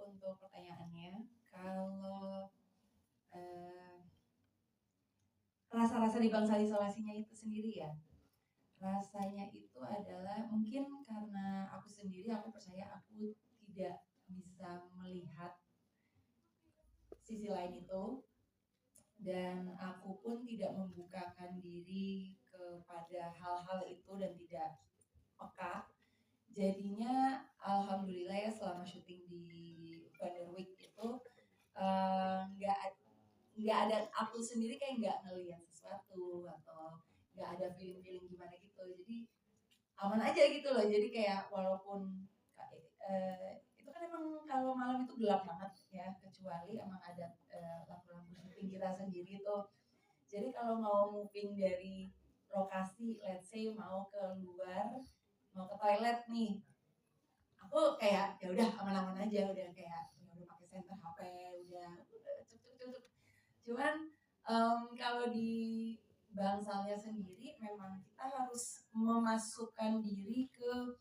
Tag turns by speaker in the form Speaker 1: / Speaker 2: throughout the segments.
Speaker 1: untuk pertanyaannya. Kalau rasa-rasa di bangsal isolasinya itu sendiri ya, rasanya itu adalah mungkin karena aku sendiri, aku percaya aku tidak bisa melihat sisi lain itu, dan aku pun tidak membukakan diri kepada hal-hal itu dan tidak peka. Jadinya alhamdulillah ya, selama syuting di Vanderwyk itu nggak ada, aku sendiri kayak nggak ngelihat sesuatu atau nggak ada feeling gimana gitu, jadi aman aja gitu loh. Jadi kayak walaupun itu kan emang kalau malam itu gelap banget ya, kecuali emang ada lampu-lampu syuting kita sendiri tuh. Jadi kalau mau moving dari lokasi, let's say mau ke luar, mau ke toilet nih, aku kayak ya udah aman-aman aja, udah kayak udah pakai senter HP, udah cuk. Cuman kalau di bangsalnya sendiri memang kita harus memasukkan diri ke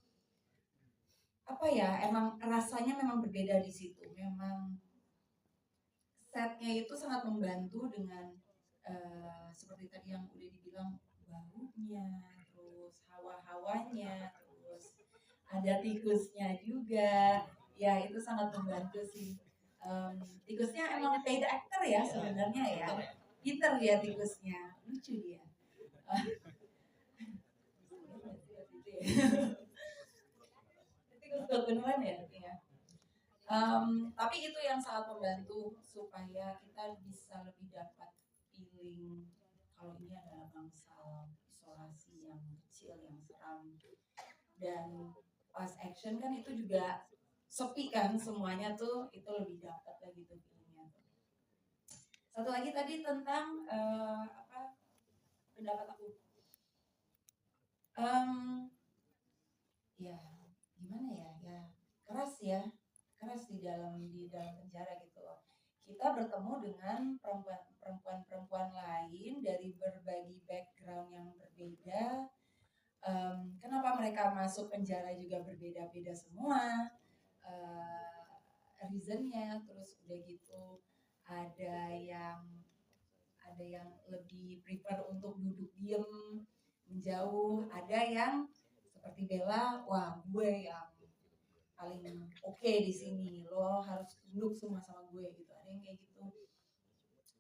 Speaker 1: apa ya, emang rasanya memang berbeda di situ. Memang setnya itu sangat membantu dengan seperti tadi yang udah dibilang, baunya, terus hawa-hawanya, terus ada tikusnya juga. Ya itu sangat membantu sih. Tikusnya emang paid actor ya sebenarnya ya. Pinter dia tikusnya, lucu dia. Tikus beneran ya. Tapi itu yang sangat membantu supaya kita bisa lebih dapat feeling kalau ini adalah bangsal isolasi yang kecil, yang seram. Dan pas action kan itu juga sepi kan semuanya tuh, itu lebih dapat lagi tuh feelingnya tuh. Satu lagi tadi tentang pendapat aku. Ya gimana ya, keras di dalam penjara gitu loh. Kita bertemu dengan perempuan lain dari berbagai background yang berbeda. Kenapa mereka masuk penjara juga berbeda-beda semua reasonnya. Terus udah gitu ada yang lebih prefer untuk duduk diem menjauh, ada yang seperti Bella, wah gue yang paling oke di sini, lo harus tunduk semua sama gue gitu. Ada yang kayak gitu,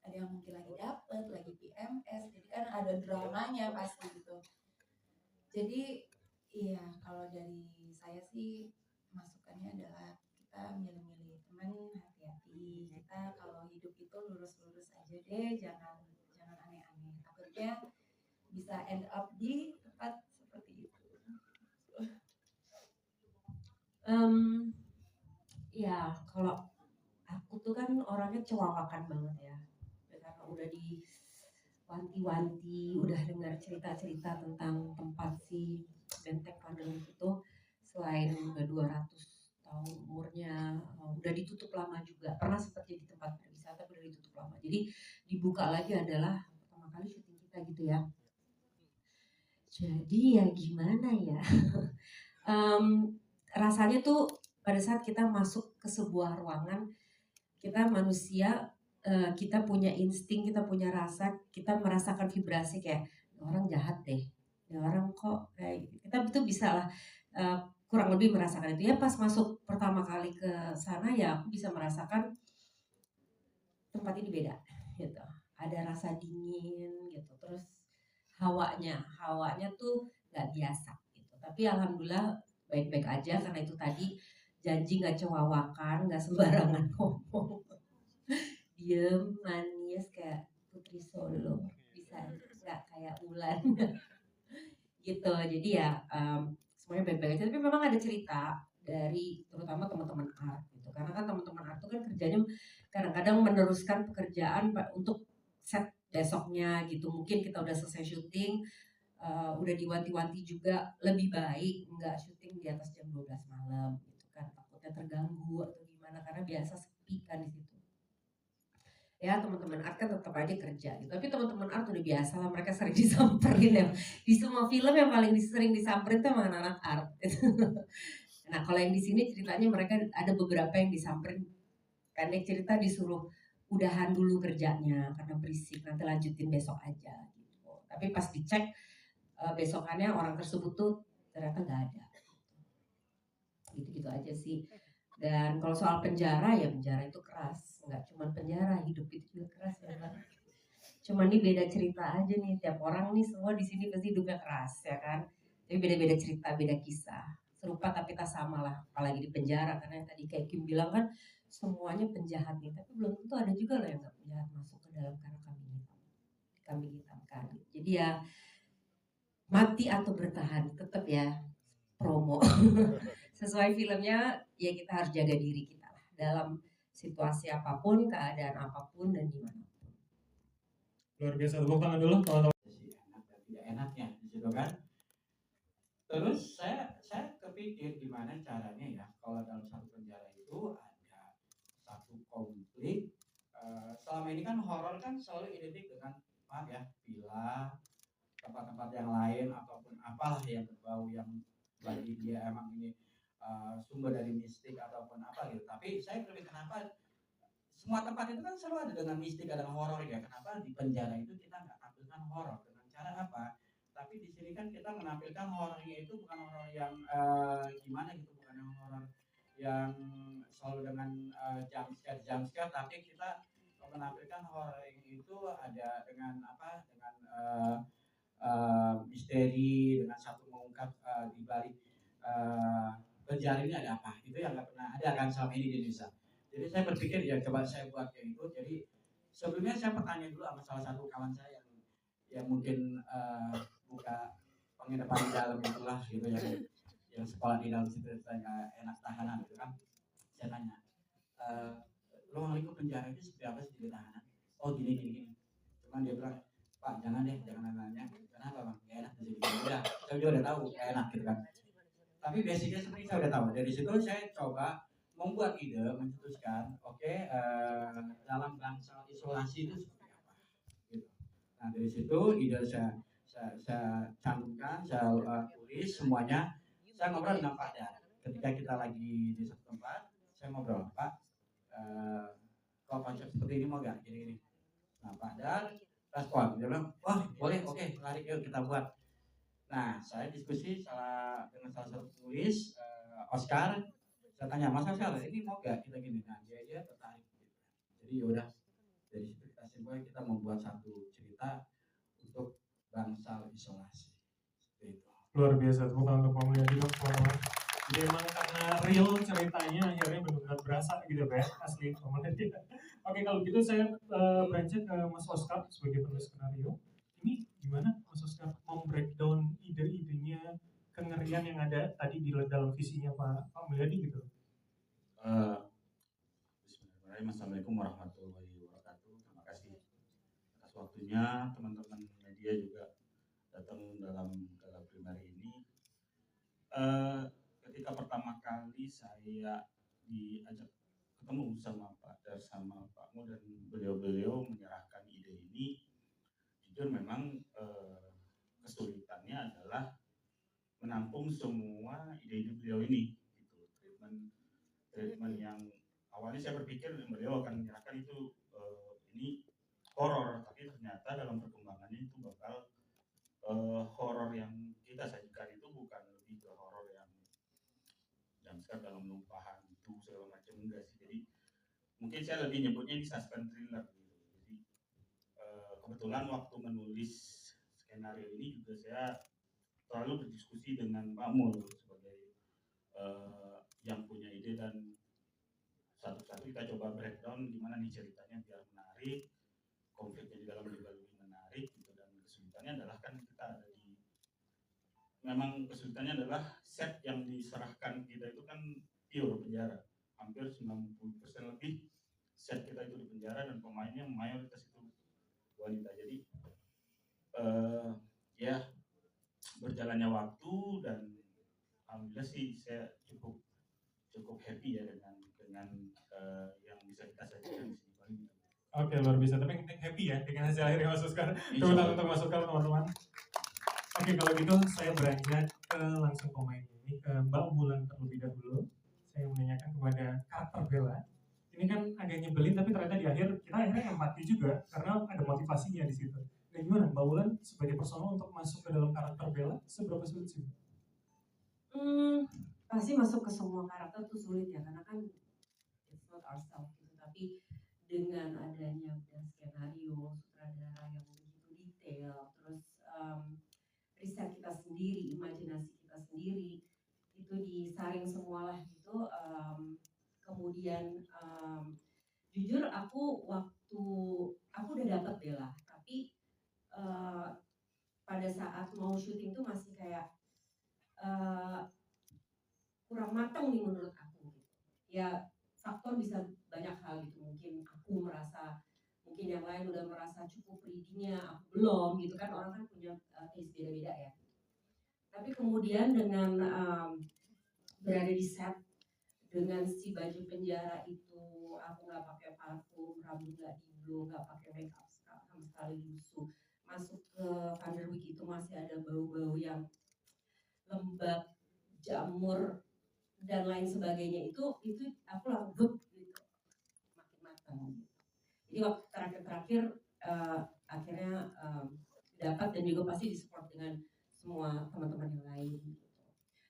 Speaker 1: ada yang mungkin lagi dapet, lagi PMS, jadi kan ada dramanya pasti gitu. Jadi iya, kalau dari saya sih masukannya adalah kita milih-milih teman, hati-hati. Kita kalau hidup itu lurus-lurus aja deh, jangan aneh-aneh, takutnya bisa end up di tempat seperti itu.
Speaker 2: Ya kalau aku tuh kan orangnya cewawakan banget ya, karena udah diwanti-wanti, udah dengar cerita-cerita tentang tempat si Benteng Vanderwyk itu. Selain udah 200 tahun umurnya, udah ditutup lama juga, pernah sempat jadi tempat berwisata udah ditutup lama, jadi dibuka lagi adalah pertama kali syuting kita gitu ya. Jadi ya gimana ya, rasanya tuh pada saat kita masuk ke sebuah ruangan, kita manusia, kita punya insting, kita punya rasa, kita merasakan vibrasi kayak orang jahat deh, ya orang kok kayak gitu. Kita itu bisa lah kurang lebih merasakan itu ya. Pas masuk pertama kali ke sana ya aku bisa merasakan tempat ini beda gitu, ada rasa dingin gitu, terus hawanya tuh nggak biasa gitu. Tapi alhamdulillah baik-baik aja, karena itu tadi janji nggak cewawakan, nggak sembarangan ngomong, diem manis kayak Putri Solo, bisa nggak kayak Ulan gitu. Jadi ya semuanya baik-baik aja. Tapi memang ada cerita dari terutama teman-teman art gitu, karena kan teman-teman art itu kan kerjanya kadang-kadang meneruskan pekerjaan untuk set besoknya gitu. Mungkin kita udah selesai syuting, udah diwanti-wanti juga lebih baik nggak syuting di atas jam 12 malam gitu kan, takutnya terganggu atau gimana, karena biasa sepi kan di situ. Ya teman-teman art kan tetap aja kerja gitu. Tapi teman-teman art udah biasa lah, mereka sering disamperin ya. Di semua film yang paling sering disamperin tuh emang anak-anak art gitu. Nah kalau yang di sini ceritanya mereka ada beberapa yang disamperin, pendek cerita disuruh udahan dulu kerjanya karena berisik, nanti lanjutin besok aja gitu. Tapi pas dicek besokannya orang tersebut tuh ternyata nggak ada. Gitu-gitu aja sih. Dan kalau soal penjara ya penjara itu keras, nggak cuma penjara, hidup itu juga keras ya Pak. Cuma ini beda cerita aja nih, tiap orang nih semua di sini pasti hidupnya keras ya kan. Tapi beda-beda cerita, beda kisah. Serupa tapi tak sama lah, apalagi di penjara karena yang tadi kayak Kim bilang kan semuanya penjahat nih, tapi belum tentu ada juga loh yang nggak penjahat masuk ke dalam karena kami hitamkan. Jadi ya mati atau bertahan tetap ya promo. Sesuai filmnya ya kita harus jaga diri kita lah dalam situasi apapun, keadaan apapun dan dimanapun.
Speaker 3: Luar biasa, tepuk tangan dulu teman-teman.
Speaker 4: Enak dan tidak enaknya di situ kan. Terus saya kepikir gimana caranya ya kalau dalam satu penjara itu ada satu konflik. Selama ini kan horor kan selalu identik dengan maaf ya villa, tempat-tempat yang lain ataupun apalah yang berbau yang bagi dia emang ini sumber dari mistik ataupun apa gitu. Tapi saya berpikir kenapa semua tempat itu kan selalu ada dengan mistik, ada horor ya. Kenapa di penjara itu kita nggak tampilkan horor dengan cara apa? Tapi di sini kan kita menampilkan horornya itu bukan horor yang gimana gitu, bukan yang horor yang selalu dengan jump scare, tapi kita menampilkan horor itu ada dengan apa? Dengan misteri, dengan satu mengungkap di balik penjara ini ada apa? Itu yang nggak pernah ada kan selama ini di Indonesia. Jadi saya berpikir ya coba saya buat kayak itu. Jadi sebelumnya saya bertanya dulu sama salah satu kawan saya yang mungkin buka penginapan di dalam itulah gitu yang sekolah di dalam situ saya enak tahanan gitu kan. Saya tanya, ruang lingkup penjara itu seperti apa sih di tahanan? Oh gini. Cuman dia bilang, Pak jangan deh, jangan nanya. Kenapa bang? Gak enak di sini. Udah, saya juga udah tahu gak enak gitu kan. Tapi basicnya sebenarnya saya udah tahu. Dari situ saya coba membuat ide, mencetuskan, dalam bangsa isolasi itu seperti apa. Gitu. Nah dari situ ide saya cantumkan, saya tulis semuanya. Saya ngobrol dengan Pak Dar. Ketika kita lagi di satu tempat, saya ngobrol, Pak, kalau konsep seperti ini mau gak? Gini. Nah Pak Dar respon, dia bilang, wah boleh, oke, mari yuk kita buat. Nah, saya diskusi dengan salah satu penulis, Oscar. Saya tanya, Mas Oscar, ini mau gak kita gini? Nah, dia tertarik. Jadi yaudah, dari situ kita simpulkan kita membuat satu cerita untuk bangsal isolasi. Seperti itu.
Speaker 3: Luar biasa, tepuk tangan untuk pemulihan juga teman-teman. Jadi emang karena real ceritanya akhirnya benar-benar berasa gitu ya, asli pemulihan kita. Oke, kalau gitu saya beranjak ke Mas Oscar sebagai penulis skenario. Ini gimana Mas Oscar breakdown ide-idenya, kengerian yang ada tadi di dalam visinya Pak Mulyadi gitu?
Speaker 5: Bismillahirrahmanirrahim. Assalamualaikum warahmatullahi wabarakatuh. Terima kasih atas waktunya teman-teman media juga datang dalam gala primer ini. Ketika pertama kali saya diajak ketemu sama Pak Dar sama Pak Mu dan beliau-beliau menyerahkan ide ini, jujur memang kesulitannya adalah menampung semua ide-ide beliau ini gitu. treatment yang awalnya saya berpikir beliau akan menyerahkan itu ini horor, tapi ternyata dalam perkembangannya itu bakal horor yang kita sajikan itu bukan lebih ke horor yang jumpscare dalam lumpahan itu segala macam, enggak sih. Jadi mungkin saya lebih nyebutnya ini suspense thriller gitu. Jadi kebetulan waktu menulis skenario ini juga saya selalu berdiskusi dengan Pak Mul sebagai yang punya ide, dan satu-satu kita coba breakdown gimana nih ceritanya biar menarik, konfliknya di dalam juga lebih menarik gitu. Dan kesulitannya adalah kan kita ada di, memang kesulitannya adalah set yang diserahkan kita itu kan pure penjara, hampir 90% lebih set kita itu di penjara dan pemainnya mayoritas itu wanita. Jadi ya berjalannya waktu dan alhamdulillah sih saya cukup happy ya dengan yang bisa kita sajikan di sini.
Speaker 3: Oke, luar biasa. Tapi yang penting happy ya dengan hasil akhirnya Mas Oscar. Tepuk tangan untuk Mas Oscar teman-teman. Oke, kalau gitu saya beranjak ke langsung pemain ini, ke Mbak Wulan terlebih dahulu. Saya menanyakan kepada karakter Bella. Ini kan agak nyebelin, tapi ternyata di akhir kita akhirnya empati juga karena ada motivasinya di situ. Nah gimana Mbak Wulan sebagai personal untuk masuk ke dalam karakter Bella, seberapa sulit sih?
Speaker 2: Pasti masuk ke semua karakter tuh sulit ya, karena kan it's not ourselves gitu. Tapi dengan adanya udah skenario, sutradara yang begitu detail, terus riset kita sendiri, imajinasi kita sendiri, itu disaring semualah gitu. Kemudian jujur aku udah dapet Bella, tapi pada saat mau syuting tuh masih kayak kurang matang nih menurut aku gitu. Ya faktor bisa banyak hal gitu, mungkin aku merasa, mungkin yang lain udah merasa cukup readingnya, aku belum gitu kan, orang kan punya taste beda-beda ya. Tapi kemudian dengan berada di set, dengan si baju penjara itu, aku nggak pakai parfum, rambut nggak diblow, nggak pakai makeup sama sekali lusuh, masuk ke Van der Wijk itu masih ada bau-bau yang lembab, jamur dan lain sebagainya, itu aku langsung gitu makin matang gitu. Jadi waktu terakhir akhirnya dapat, dan juga pasti disupport dengan semua teman-teman yang lain gitu.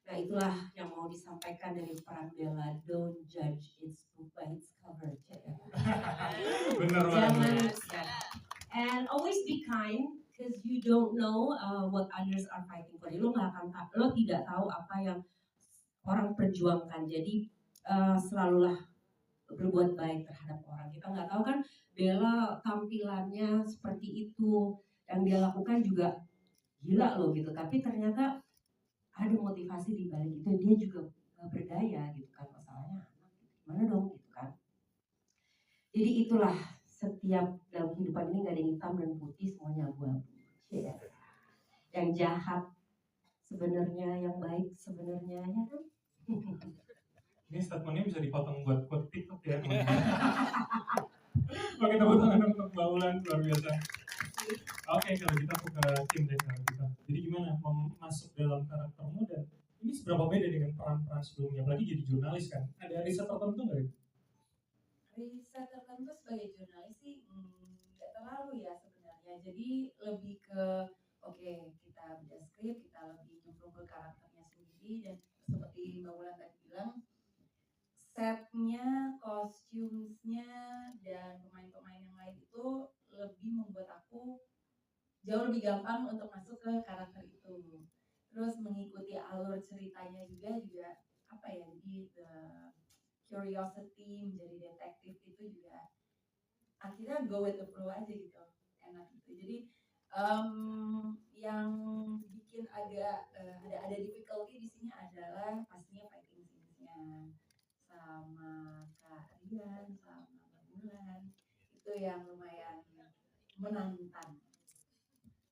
Speaker 2: Nah itulah yang mau disampaikan dari peran Bella, don't judge its book by its cover.
Speaker 3: Bener banget.
Speaker 2: And always be kind, because you don't know what others are fighting for. Lo tidak tahu apa yang orang perjuangkan. Jadi selalulah berbuat baik terhadap orang. Kita nggak tahu kan Bella tampilannya seperti itu, yang dia lakukan juga gila loh gitu. Tapi ternyata ada motivasi di balik itu. Dia juga berdaya gitu kan, masalahnya anak gimana dong gitu kan. Jadi itulah, setiap dalam kehidupan ini nggak ada yang hitam dan putih, semuanya abu-abu. Yeah. Yang jahat sebenarnya, yang baik sebenarnya, ya kan?
Speaker 3: Ini statementnya bisa dipotong buat quote TikTok ya. Oke, tepuk tangan untuk Mbak Wulan, luar biasa. Oke, kalau gitu aku ke tim deh kalau gitu. Jadi gimana masuk dalam karaktermu, dan ini seberapa beda dengan peran-peran sebelumnya? Apalagi jadi jurnalis kan, ada riset tertentu nggak?
Speaker 1: Riset tertentu sebagai jurnalis sih nggak terlalu ya sebenarnya. Jadi lebih ke oke, kita baca skrip, kita lebih nyemplung ke karakternya sendiri, dan seperti Mbak Wulan tadi bilang, setnya, kostumnya, dan pemain-pemain yang lain itu lebih membuat aku jauh lebih gampang untuk masuk ke karakter itu. Terus mengikuti alur ceritanya juga apa ya, jadi curiosity, menjadi detektif itu juga akhirnya go with the flow aja gitu, enak gitu. Jadi yang bikin agak ada difficulty di sini adalah pastinya fighting scenes-nya sama Kak Rian, sama Mbak Wulan, itu yang lumayan menantang.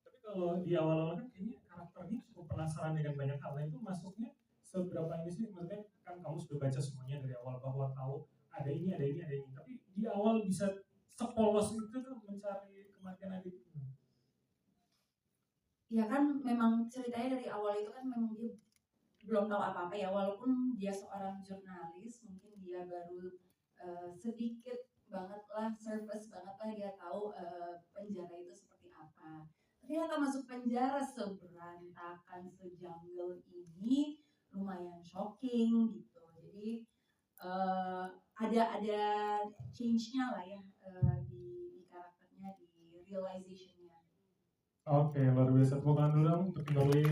Speaker 3: Tapi kalau di awal-awal kan kayaknya karakternya cukup penasaran dengan banyak hal. Nah itu masuknya seberapa ini sih? Maksudnya kan kamu sudah baca semuanya dari awal bahwa tahu ada ini. Tapi di awal bisa sepolos itu tuh mencari kematian adik.
Speaker 1: Ya kan memang ceritanya dari awal itu kan memang dia belum tahu apa-apa ya, walaupun dia seorang jurnalis, mungkin dia baru sedikit banget lah, surface banget lah dia tahu penjara itu seperti apa. Ternyata masuk penjara seberantakan, sejungle ini lumayan shocking gitu. Jadi ada change-nya lah ya di karakternya, di realization-nya.
Speaker 3: Oke, luar biasa. Tepuk tangan dulu dong untuk Kimberly.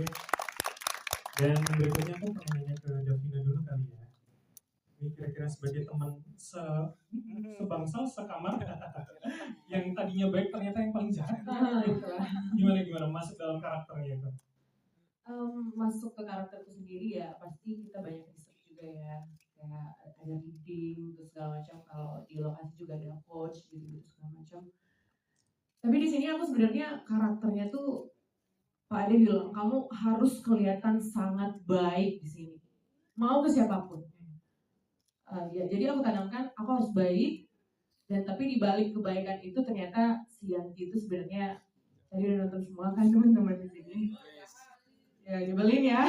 Speaker 3: Dan berikutnya aku pengen nanya ke Davina dulu kali ya. Ini kira-kira sebagai teman sebangsa, sekamar, yang tadinya baik ternyata yang paling jahat. Gimana masuk dalam karakternya itu?
Speaker 6: Masuk ke karakterku sendiri ya pasti kita banyak riset juga ya, kayak ada reading terus segala macam. Kalau di lokasi juga ada coach gitu segala macam. Tapi di sini aku sebenarnya karakternya tuh Pak Ade bilang kamu harus kelihatan sangat baik di sini, mau ke siapapun. Ya, jadi aku tanamkan aku harus baik, dan tapi di balik kebaikan itu ternyata si Yanti itu sebenarnya, tadi udah nonton semua kan teman-teman di sini. Ya nyebelin ya.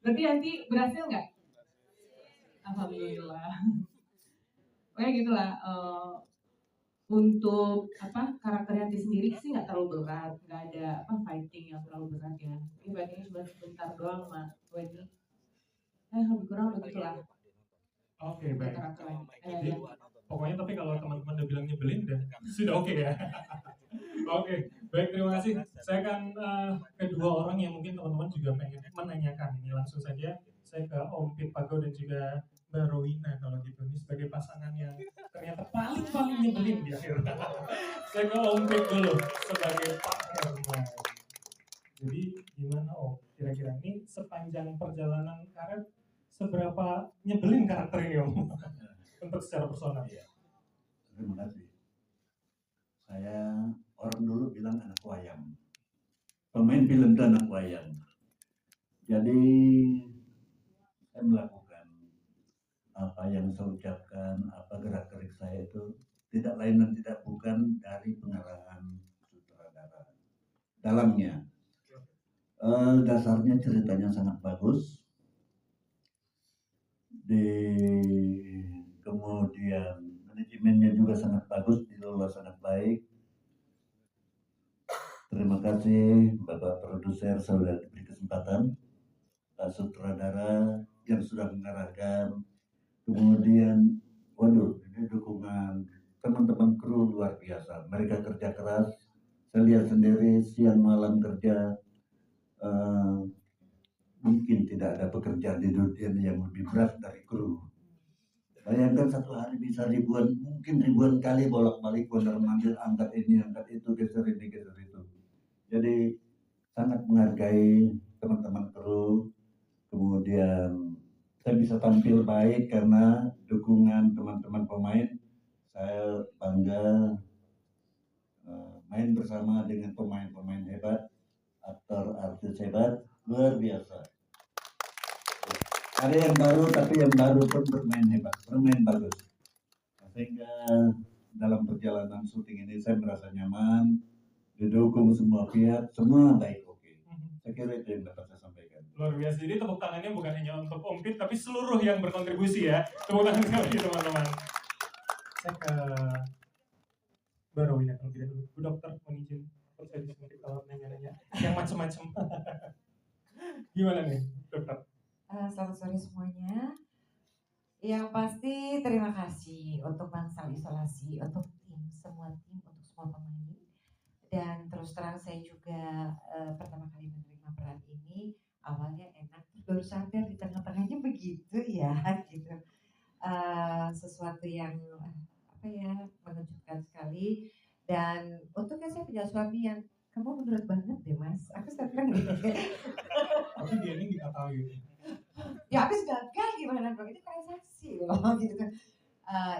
Speaker 6: Berarti nanti berhasil nggak? Alhamdulillah. Kayak gitulah. Untuk karakter Yanti sendiri sih nggak terlalu berat, nggak ada fighting yang terlalu berat ya. Ini fightingnya cuma sebentar doang sama Wendy. Lebih kurang begitulah.
Speaker 3: Oke,
Speaker 6: Untuk
Speaker 3: baik.
Speaker 6: karakter
Speaker 3: Jadi,
Speaker 6: yang
Speaker 3: pokoknya tapi kalau teman-teman udah bilang nyebelin udah sudah oke ya. Oke, baik, terima kasih. Saya akan kedua orang yang mungkin teman-teman juga pengen menanyakan ini langsung saja. Saya ke Om Pit Pago dan juga Mbak Rowina kalau gitu. Ini sebagai pasangan yang ternyata paling nyebelin di akhir. Saya ke Om Pit dulu sebagai Pak Herman. Jadi gimana Om? Kira-kira ini sepanjang perjalanan karir seberapa nyebelin karakter ini Om? Untuk secara personal.
Speaker 7: Terima kasih. Saya orang dulu bilang anak wayang. Pemain film itu anak wayang. Jadi saya melakukan apa yang saya ucapkan, apa gerak-gerik saya itu tidak lain dan tidak bukan dari pengarahan sutradara. Dalamnya, dasarnya ceritanya sangat bagus. Kemudian manajemennya juga sangat bagus, dikelola sangat baik. Terima kasih Bapak Produser sudah diberi kesempatan, Pak Sutradara yang sudah mengarahkan. Kemudian, waduh, ini dukungan teman-teman kru luar biasa. Mereka kerja keras. Saya lihat sendiri siang malam kerja. Mungkin tidak ada pekerjaan di dunia yang lebih berat dari kru. Bayangkan satu hari bisa mungkin ribuan kali bolak-balik mondar-mandir, angkat ini, angkat itu, geser ini, geser itu. Jadi sangat menghargai teman-teman kru. Kemudian saya bisa tampil baik karena dukungan teman-teman pemain. Saya bangga main bersama dengan pemain-pemain hebat, aktor artis hebat, luar biasa. Ada yang baru, tapi yang baru pun bermain hebat, bermain bagus. Sehingga dalam perjalanan syuting ini saya merasa nyaman, didukung semua pihak, semua baik oke. Saya kira itu yang dapat saya sampaikan.
Speaker 3: Luar biasa. Jadi tepuk tangannya bukan hanya untuk Om Pit, tapi seluruh yang berkontribusi ya. Tepuk tangan sekali teman-teman. Saya ke Mbak Rowina kalau tidak dulu. Bu Dokter, mohon izin. Saya disuntik kalau nanya-nanya yang macam-macam. Gimana nih, Dokter?
Speaker 8: Selamat sore semuanya. Yang pasti terima kasih untuk Bangsal Isolasi, untuk semua tim, untuk semua pemain. Dan terus terang saya juga pertama kali menerima peran ini, awalnya enak, baru sadar di tengah-tengahnya begitu ya, gitu. Sesuatu yang mengejutkan sekali. Dan untungnya saya punya suami yang kamu menurut banget deh mas, aku bilang gitu.
Speaker 3: Tapi dia ini dikatakan gitu.
Speaker 8: Ya habis gagal gimana dong, ini transaksi loh gitu.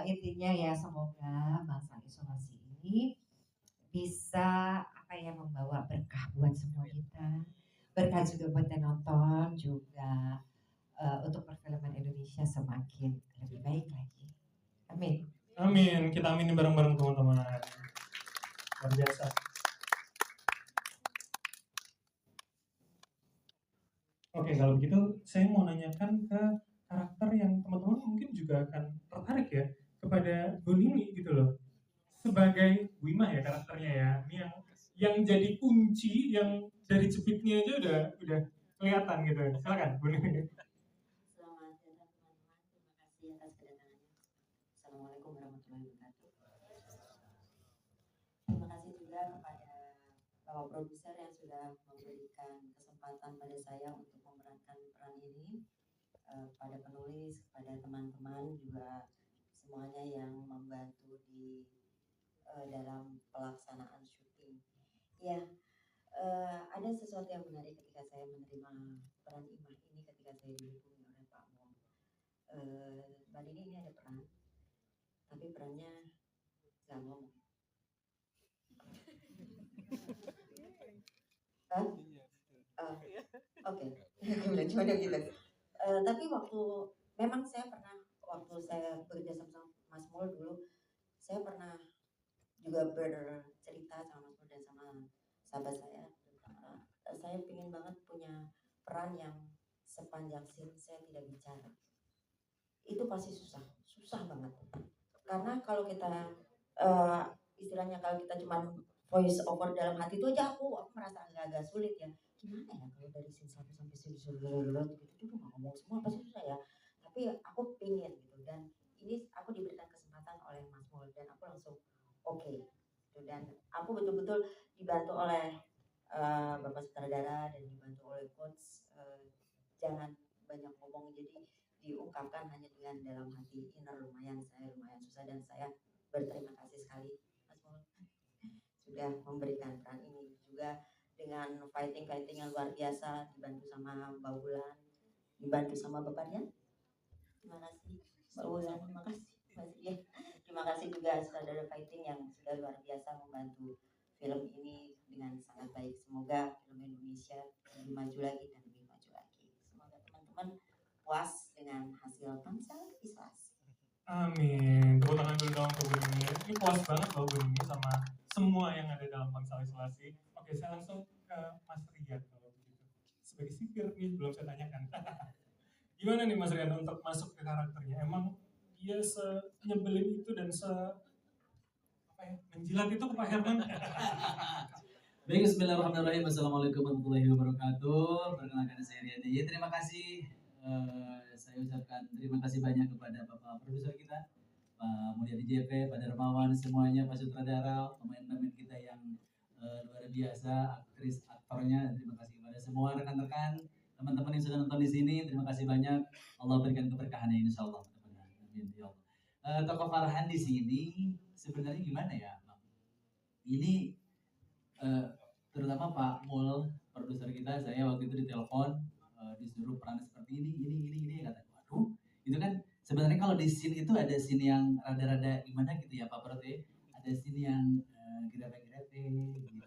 Speaker 8: Intinya ya semoga Bangsal Isolasi ini bisa membawa berkah buat semua kita, berkah juga buat yang nonton, juga untuk perfilman Indonesia semakin lebih baik lagi. Amin.
Speaker 3: Amin, kita aminin bareng-bareng teman-teman. Luar biasa. Oke, kalau begitu saya mau nanyakan ke karakter yang teman-teman mungkin juga akan tertarik ya kepada Bu Nini gitu loh. Sebagai Wima ya karakternya ya. Ini yang jadi kunci yang dari jepitnya aja udah kelihatan gitu. Silakan Bu Nini.
Speaker 9: Selamat datang teman-teman. Terima kasih atas kedatangannya. Assalamualaikum warahmatullahi wabarakatuh. Terima kasih juga kepada Bapak Produser yang sudah memberikan kesempatan pada saya untuk memerankan peran ini, kepada penulis, kepada teman-teman juga semuanya yang membantu di dalam pelaksanaan syuting. Ya, ada sesuatu yang menarik ketika saya menerima peran Imah ini ketika saya dihubungi oleh Pak Mo. Mbak Nini ini ada peran, tapi perannya nggak ngomong. Oke, cuma gitu. Tapi memang saya pernah, waktu saya bekerja sama Mas Mul dulu, saya pernah juga bercerita sama Mas Mul dan sama sahabat saya, saya ingin banget punya peran yang sepanjang scene saya tidak bicara. Itu pasti susah banget. Karena kalau kita istilahnya kalau kita cuma voice over dalam hati itu aja aku merasa agak-agak sulit ya. Gimana ya kalau dari scene 1 sampai scene gitu nggak ngomong semua pasti susah ya. Tapi aku pingin gitu, dan ini aku diberikan kesempatan oleh Mas Mul dan aku langsung oke. Dan aku betul-betul dibantu oleh Bapak sutradara dan dibantu oleh coach, jangan banyak ngomong, jadi diungkapkan hanya dengan dalam hati. Inner lumayan susah, dan saya berterima kasih sekali Mas Mul sudah memberikan peran ini, juga dengan fighting yang luar biasa, dibantu sama Mbak Wulan, dibantu sama Bapak Dian. Terima kasih Mbak Wulan, terima kasih Mas Dian. Terima kasih juga saudara fighting yang sudah luar biasa membantu film ini dengan sangat baik. Semoga film Indonesia lebih maju lagi dan lebih maju lagi. Semoga teman-teman puas dengan hasil Bangsal Isolasi.
Speaker 3: Amin. Tepuk tangan dulu dong untuk Bu Nini. Ini puas banget loh Bu Nini sama semua yang ada dalam Bangsal Isolasi. Oke, saya langsung ke Mas Rian kalau begitu. Sebagai sipir nih, belum saya tanyakan. Gimana nih Mas Rian untuk masuk ke karakternya? Emang dia senyebelin itu dan menjilat itu ke Pak Herman?
Speaker 10: Baik, bismillahirrahmanirrahim. Assalamualaikum warahmatullahi wabarakatuh. Perkenalkan saya Rian. Ya, terima kasih. Saya ucapkan terima kasih banyak kepada Bapak produser kita, Pak Mulyadi JP, Pak Darmawan, semuanya, Pak sutradara, pemain-pemain kita yang luar biasa, aktris, aktornya. Terima kasih kepada semua rekan-rekan, teman-teman yang sudah nonton di sini. Terima kasih banyak. Allah berikan keberkahannya insyaallah. Amin ya Allah. Tokoh Farhan di sini sebenarnya gimana ya, Bang? Ini terutama Pak Mul, produser kita, saya waktu itu ditelepon, disuruh peran seperti ini, kata, waduh, itu kan sebenarnya kalau di scene itu ada scene yang rada-rada gimana gitu ya Pak Prote, ada scene yang grepe-grepe gitu,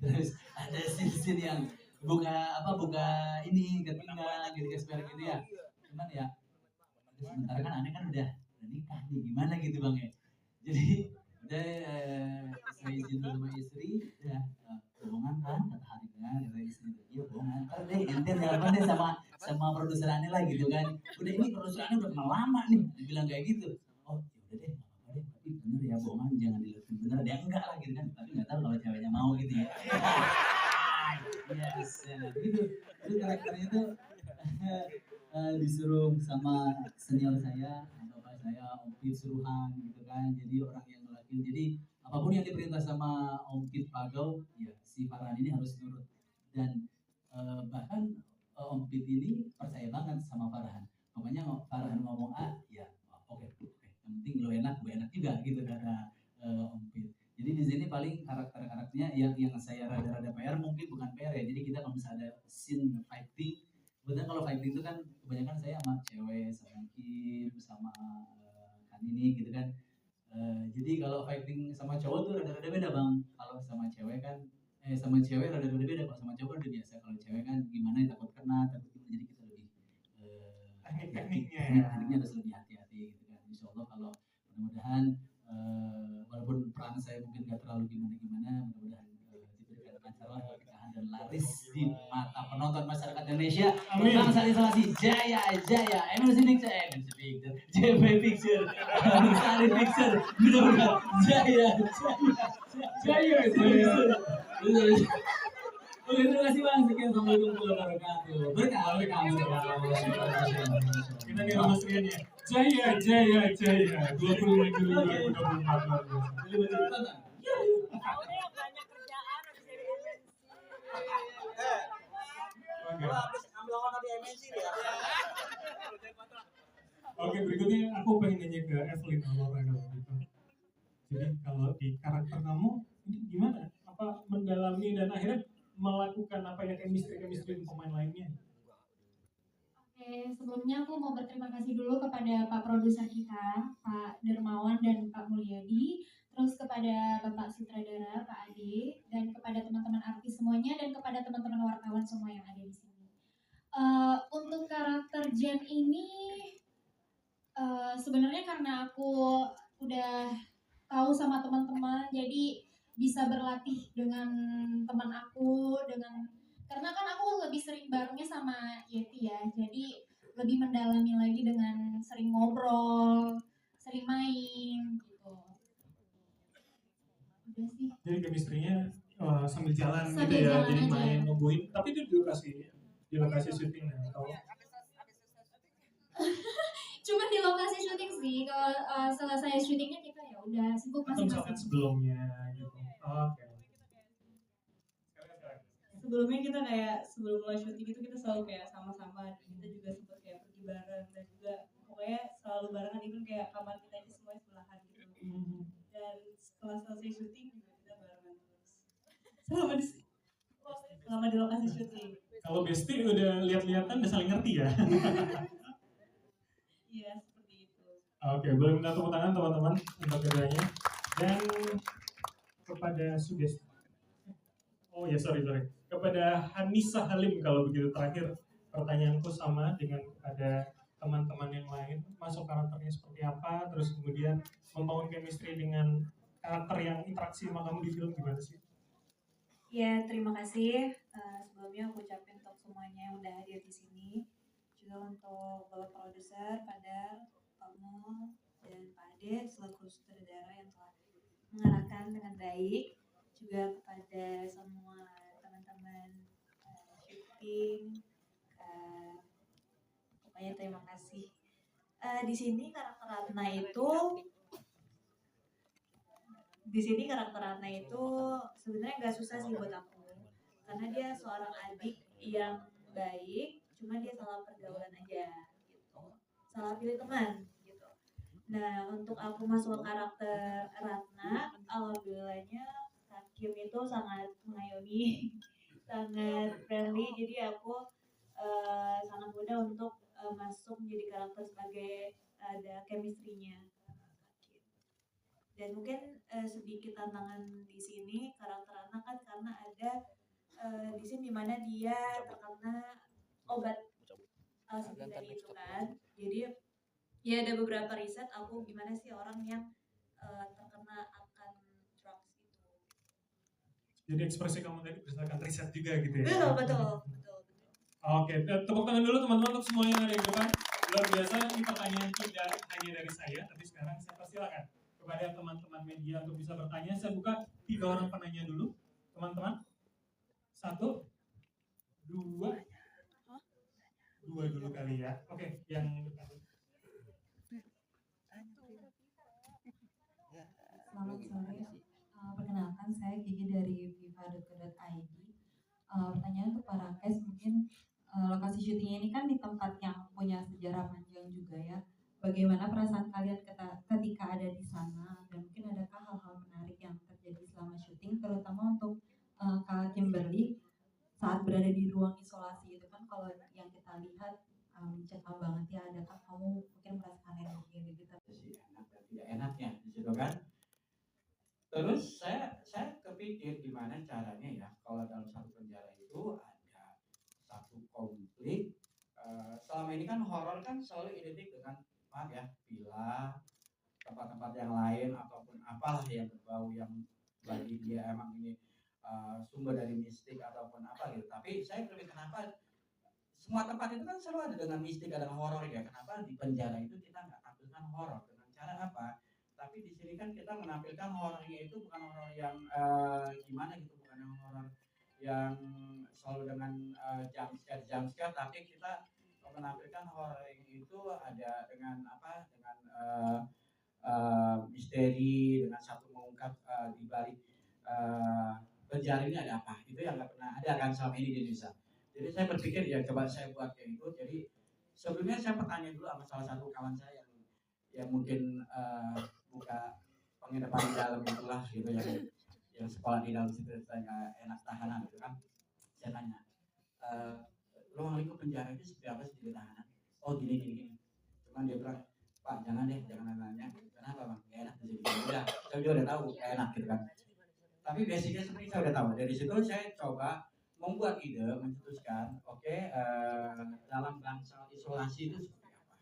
Speaker 10: terus ada scene yang buka ini ketinggalan gitu gitu ya, cuman ya sementara kan aneh kan udah nikah nih, gimana gitu Bang ya, jadi udah saya izin dulu sama istri, ya bohongan kan, kata Hari kan, kata istri, iya bohongan, ntar deh ente telepon deh sama produser aneh lah gitu kan, udah ini produser aneh udah kenal lama nih, dia bilang kayak gitu, oh yaudah deh, apa deh, tapi bener ya bohongan, jangan dilihatin bener, dia enggak lah gitu kan, tapi nggak tahu kalau ceweknya mau gitu ya, yes, ya, gitu, itu karakternya tuh disuruh sama senior saya, bapak saya, Om Pit suruhan gitu kan, jadi orang yang ngelakuin, jadi apapun yang diperintah sama Om Pit Pagau, ya si Farhan ini harus nurut, dan bahkan Om Pit ini percaya banget sama Farhan, pokoknya Farhan ngomong A, ya oke, yang penting lo enak, gue enak juga gitu kata Om Pit. Jadi di sini paling karakternya yang saya rada-rada PR, mungkin bukan PR ya, jadi kita kalau misalnya ada scene fighting, kebetulan kalau fighting itu kan kebanyakan saya sama cewek, sama Kim, sama kan ini gitu kan. Jadi kalau fighting sama cowok tuh rada-rada beda Bang. Kalau sama cewek kan, sama cewek rada-rada beda. Kalau sama cowok udah biasa. Kalau cewek kan gimana takut kena, takut gimana. Jadi kita lebih tekniknya harus lebih hati-hati gitu kan. Insya Allah kalau mudah-mudahan walaupun peran saya mungkin gak terlalu gimana-gimana, mudah-mudahan diberikan kelancaran, keberkahan dan laris di mata penonton masyarakat Indonesia. Bangsal Isolasi Jaya MNC Picture, JP Picture, Sari Picture, benar-benar Jaya. Oke, terima kasih Bang. Sekian, assalamualaikum warahmatullahi wabarakatuh. Berkah.
Speaker 3: Kita nih Mas Rian ya. Jaya 25 Juli 2024. Oke, berikutnya aku pengen nanya ke Evelyn Alora kalau gitu. Jadi kalau di karakter kamu ini gimana? Apa mendalami dan akhirnya melakukan apa ya chemistry dengan pemain lainnya?
Speaker 11: Oke, sebelumnya aku mau berterima kasih dulu kepada Pak produser kita, Pak Darmawan dan Pak Mulyadi, terus kepada Bapak sutradara, Pak Ade, dan kepada teman-teman artis semuanya, dan kepada teman-teman wartawan semua yang ada di sini. Untuk karakter Jen ini, sebenarnya karena aku udah tahu sama teman-teman, jadi bisa berlatih dengan teman aku, dengan karena kan aku lebih sering barengnya sama Yeti ya, jadi lebih mendalami lagi dengan sering ngobrol, sering main gitu. Udah sih.
Speaker 3: Jadi chemistry-nya sambil jalan gitu
Speaker 11: Sambil
Speaker 3: ya,
Speaker 11: jalan
Speaker 3: jadi
Speaker 11: aja.
Speaker 3: main nungguin. Tapi itu di lokasi syuting atau
Speaker 11: Cuman di lokasi syuting sih, kalau selesai syutingnya kita ya udah sibuk
Speaker 3: atau misalkan
Speaker 11: masing-masing.
Speaker 3: sebelumnya gitu. Oke.
Speaker 6: Sebelumnya kita kayak sebelum mulai syuting itu kita selalu kayak sama-sama, dan kita juga sempat kayak pergi bareng, dan juga pokoknya selalu barengan, even kayak kamar kita ini semuanya sebelahan gitu. Dan setelah selesai syuting juga kita barengan terus selama di lokasi syuting.
Speaker 3: Kalau bestie udah lihat-lihatan udah saling ngerti ya.
Speaker 6: Iya, seperti itu.
Speaker 3: Oke, boleh minta tepuk tangan teman-teman untuk keduanya. Dan kepada Sugesti. Oh ya, sorry. Kepada Hanisa Halim kalau begitu, terakhir pertanyaanku sama dengan kepada teman-teman yang lain. Masuk karakternya seperti apa, terus kemudian membangun chemistry dengan karakter yang interaksi sama kamu di film gimana sih?
Speaker 12: Ya, terima kasih. Sebelumnya aku ucapin untuk semuanya yang udah hadir di sini. Juga untuk Bapak Produser, Padar, Pak Mul, dan Pak Ade selaku sutradara yang telah mengarahkan dengan baik. Juga kepada semua teman-teman syuting, pokoknya terima kasih. Di sini karakter Ratna itu sebenarnya nggak susah sih buat aku, karena dia seorang adik yang baik, cuma dia salah pergaulan aja gitu, salah pilih teman gitu. Nah, untuk aku masuk ke karakter Ratna, alhamdulillahnya Kak Kim itu sangat mengayomi, sangat friendly, jadi aku sangat mudah untuk masuk menjadi karakter sebagai ada chemistry-nya. Dan mungkin sedikit tantangan di sini karakter anak kan, karena ada di sini dimana dia terkena obat dari itu kan. Jadi ya ada beberapa riset aku gimana sih orang yang terkena akan drugs itu.
Speaker 3: Jadi ekspresi kamu tadi berdasarkan riset juga gitu ya?
Speaker 12: Betul.
Speaker 3: Oke, tepuk tangan dulu teman-teman untuk semua yang ada di depan. Luar biasa, ini pertanyaan tidak hanya dari saya, tapi sekarang saya persilakan kepada teman-teman media untuk bisa bertanya. Saya buka 3 orang penanya dulu, teman-teman. 1, 2 dulu kali ya. Oke, yang depan.
Speaker 1: Selamat sore. Perkenalkan, saya Gigi dari viva.co.id. Pertanyaan untuk Pak Rakes, mungkin lokasi syutingnya ini kan di tempat yang punya sejarah panjang juga ya. Bagaimana perasaan kalian ketika ada di sana, dan mungkin adakah hal-hal menarik yang terjadi selama syuting, terutama untuk Kak Kimberly saat berada di ruang isolasi itu kan, kalau yang kita lihat mencekam banget ya, adakah kamu mungkin merasakan energi gitu?
Speaker 4: Enak dan tidak enaknya di situ kan. Terus saya kepikir gimana caranya ya kalau dalam satu penjara itu ada satu konflik. Selama ini kan horor kan selalu identik dengan maaf ya, villa, tempat-tempat yang lain ataupun apalah yang berbau yang bagi dia emang ini sumber dari mistik ataupun apa gitu. Tapi saya berpikir kenapa semua tempat itu kan selalu ada dengan mistik, ada horor ya. Kenapa di penjara itu kita nggak tampilkan horor? Dengan cara apa? Tapi di sini kan kita menampilkan horornya itu bukan horor yang gimana gitu, bukan yang horor yang selalu dengan jump scare, tapi kita menampilkan horor itu ada dengan apa? Dengan misteri, dengan satu mengungkap di balik penjara ini ada apa? Itu yang nggak pernah ada kan selama ini di Indonesia. Jadi saya berpikir ya coba saya buat kayak itu. Jadi sebelumnya saya bertanya dulu sama salah satu kawan saya yang mungkin buka penginapan di dalam itulah gitu, yang sekolah di dalam situ, saya enak tahanan gitu kan. Saya tanya, ruang lingkup penjara itu seperti apa sih di tahanan? Oh gini. Cuman dia bilang, Pak jangan nanya. Kenapa bang? Gak enak di sini. Udah, saya udah tahu gak enak gitu kan. Tapi basicnya seperti saya udah tahu. Dari situ saya coba membuat ide, mencetuskan, dalam bangsa isolasi itu seperti apa?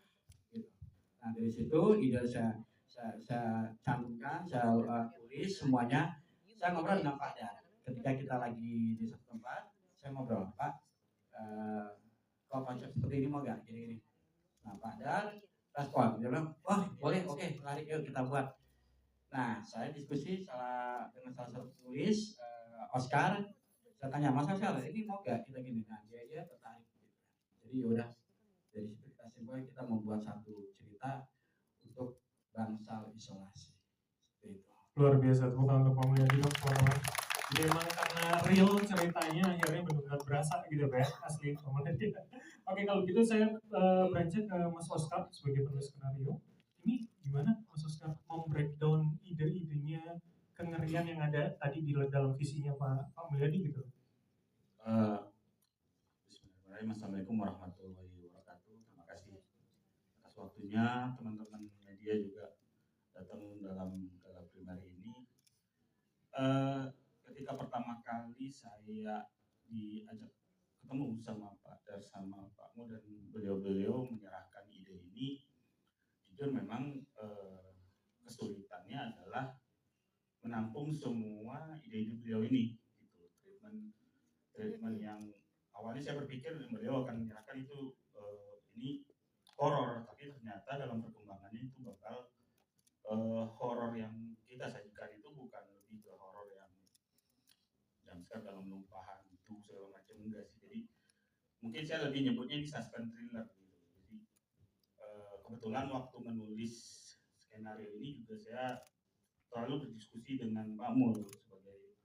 Speaker 4: Gitu. Nah dari situ ide saya cantumkan, saya tulis semuanya. Saya ngobrol dengan Pak Dar. Ketika kita lagi di satu tempat, saya ngobrol, Pak, kalau konsep seperti ini mau nggak gini-gini. Nah Pak Dan respon, dia bilang, wah boleh, oke, lari yuk kita buat. Nah saya diskusi dengan salah satu penulis, Oscar, saya tanya, Mas Oscar, ini mau nggak kita gini? Nah dia tertarik. Jadi yaudah, dari situ kita simpulkan kita membuat satu cerita untuk bangsal isolasi. Seperti itu.
Speaker 3: Luar biasa, tepuk tangan untuk Pak Mulyadi dong teman-teman. Jadi emang karena real ceritanya akhirnya benar-benar berasa gitu ya, asli Pak Mulyadi. Oke, kalau gitu saya beranjak ke Mas Oscar sebagai penulis skenario. Ini gimana Mas Oscar mau breakdown ide-idenya, kengerian yang ada tadi di dalam visinya Pak Mulyadi gitu?
Speaker 5: Bismillahirrahmanirrahim. Assalamualaikum warahmatullahi wabarakatuh. Terima kasih atas waktunya teman-teman media juga datang dalam film hari ini. Ketika pertama kali saya diajak ketemu sama Pak Dar sama Pak Mu dan beliau-beliau menyerahkan ide ini, jujur memang kesulitannya adalah menampung semua ide-ide beliau ini. Gitu. Treatment yang awalnya saya berpikir beliau akan menyerahkan itu ini horor, tapi ternyata dalam perkembangannya itu bakal horor yang kita sajikan itu bukan lebih ke horor yang jumpscare dalam lumpahan itu segala macam, enggak sih. Jadi mungkin saya lebih nyebutnya ini suspense thriller gitu. Jadi kebetulan waktu menulis skenario ini juga saya selalu berdiskusi dengan Pak Mul sebagai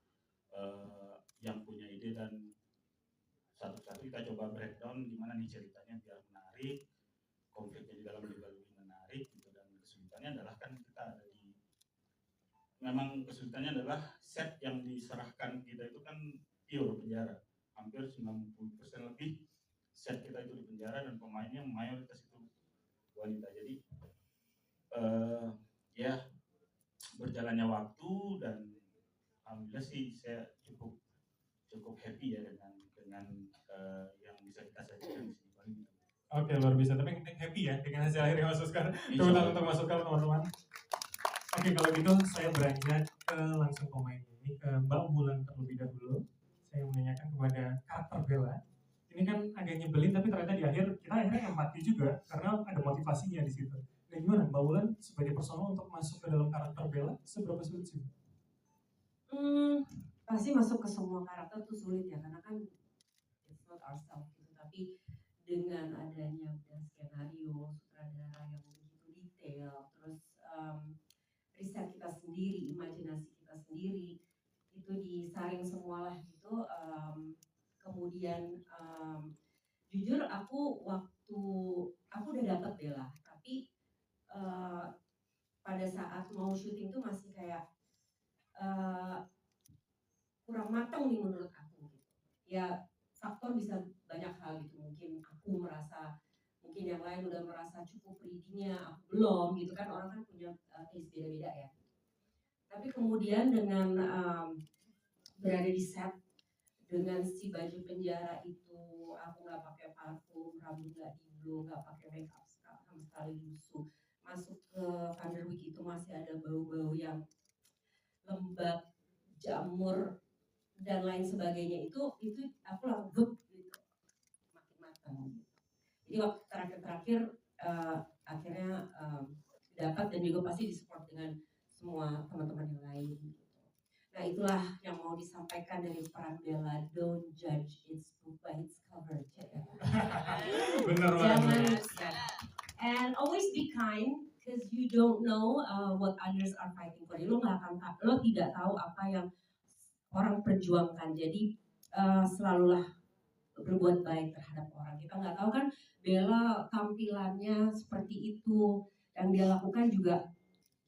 Speaker 5: yang punya ide, dan satu-satu kita coba breakdown gimana nih ceritanya biar menarik, konfliknya di dalam juga lebih menarik gitu. Dan kesulitannya adalah kan kita ada di, memang kesulitannya adalah set yang diserahkan kita itu kan pure penjara, hampir 90% lebih set kita itu di penjara dan pemainnya mayoritas itu wanita. Jadi ya berjalannya waktu dan alhamdulillah sih saya cukup happy ya dengan yang bisa kita sajikan di sini.
Speaker 3: Oke, luar biasa. Tapi yang penting happy ya dengan hasil akhirnya Mas Oscar. Tepuk tangan untuk Mas Oscar teman-teman. Oke, kalau gitu saya beranjak ke langsung pemain ini, ke Mbak Bulan terlebih dahulu. Saya menanyakan kepada karakter Bella. Ini kan agak nyebelin, tapi ternyata di akhir kita akhirnya empati juga karena ada motivasinya di situ. Nah, gimana Mbak Bulan sebagai personal untuk masuk ke dalam karakter Bella, seberapa sulit sih?
Speaker 2: Pasti masuk ke semua karakter tuh sulit ya, karena kan it's not ourselves gitu. Tapi dengan adanya skenario, sutradara yang begitu detail, terus riset kita sendiri, imajinasi kita sendiri, itu disaring semualah gitu. Kemudian jujur aku udah dapet Bella, tapi pada saat mau syuting tuh masih kayak kurang matang nih menurut aku gitu. Ya faktor bisa banyak hal gitu, mungkin aku merasa, mungkin yang lain udah merasa cukup readingnya, aku belum gitu kan, orang kan punya taste beda-beda ya. Tapi kemudian dengan berada di set dengan si baju penjara itu, aku nggak pakai parfum, rambut nggak diblow, nggak pakai makeup sama sekali lusuh, masuk ke Vanderwyk itu masih ada bau-bau yang lembab, jamur dan lain sebagainya, itu aku langsung gitu makin matang gitu. Jadi waktu terakhir akhirnya dapat, dan juga pasti disupport dengan semua teman-teman yang lain gitu. Nah itulah yang mau disampaikan dari peran Bella, don't judge its book by its cover.
Speaker 3: Benar
Speaker 2: banget. And always be kind, because you don't know what others are fighting for. Lo tidak tahu apa yang orang perjuangkan. Jadi selalulah berbuat baik terhadap orang. Kita nggak tahu kan Bella tampilannya seperti itu, yang dia lakukan juga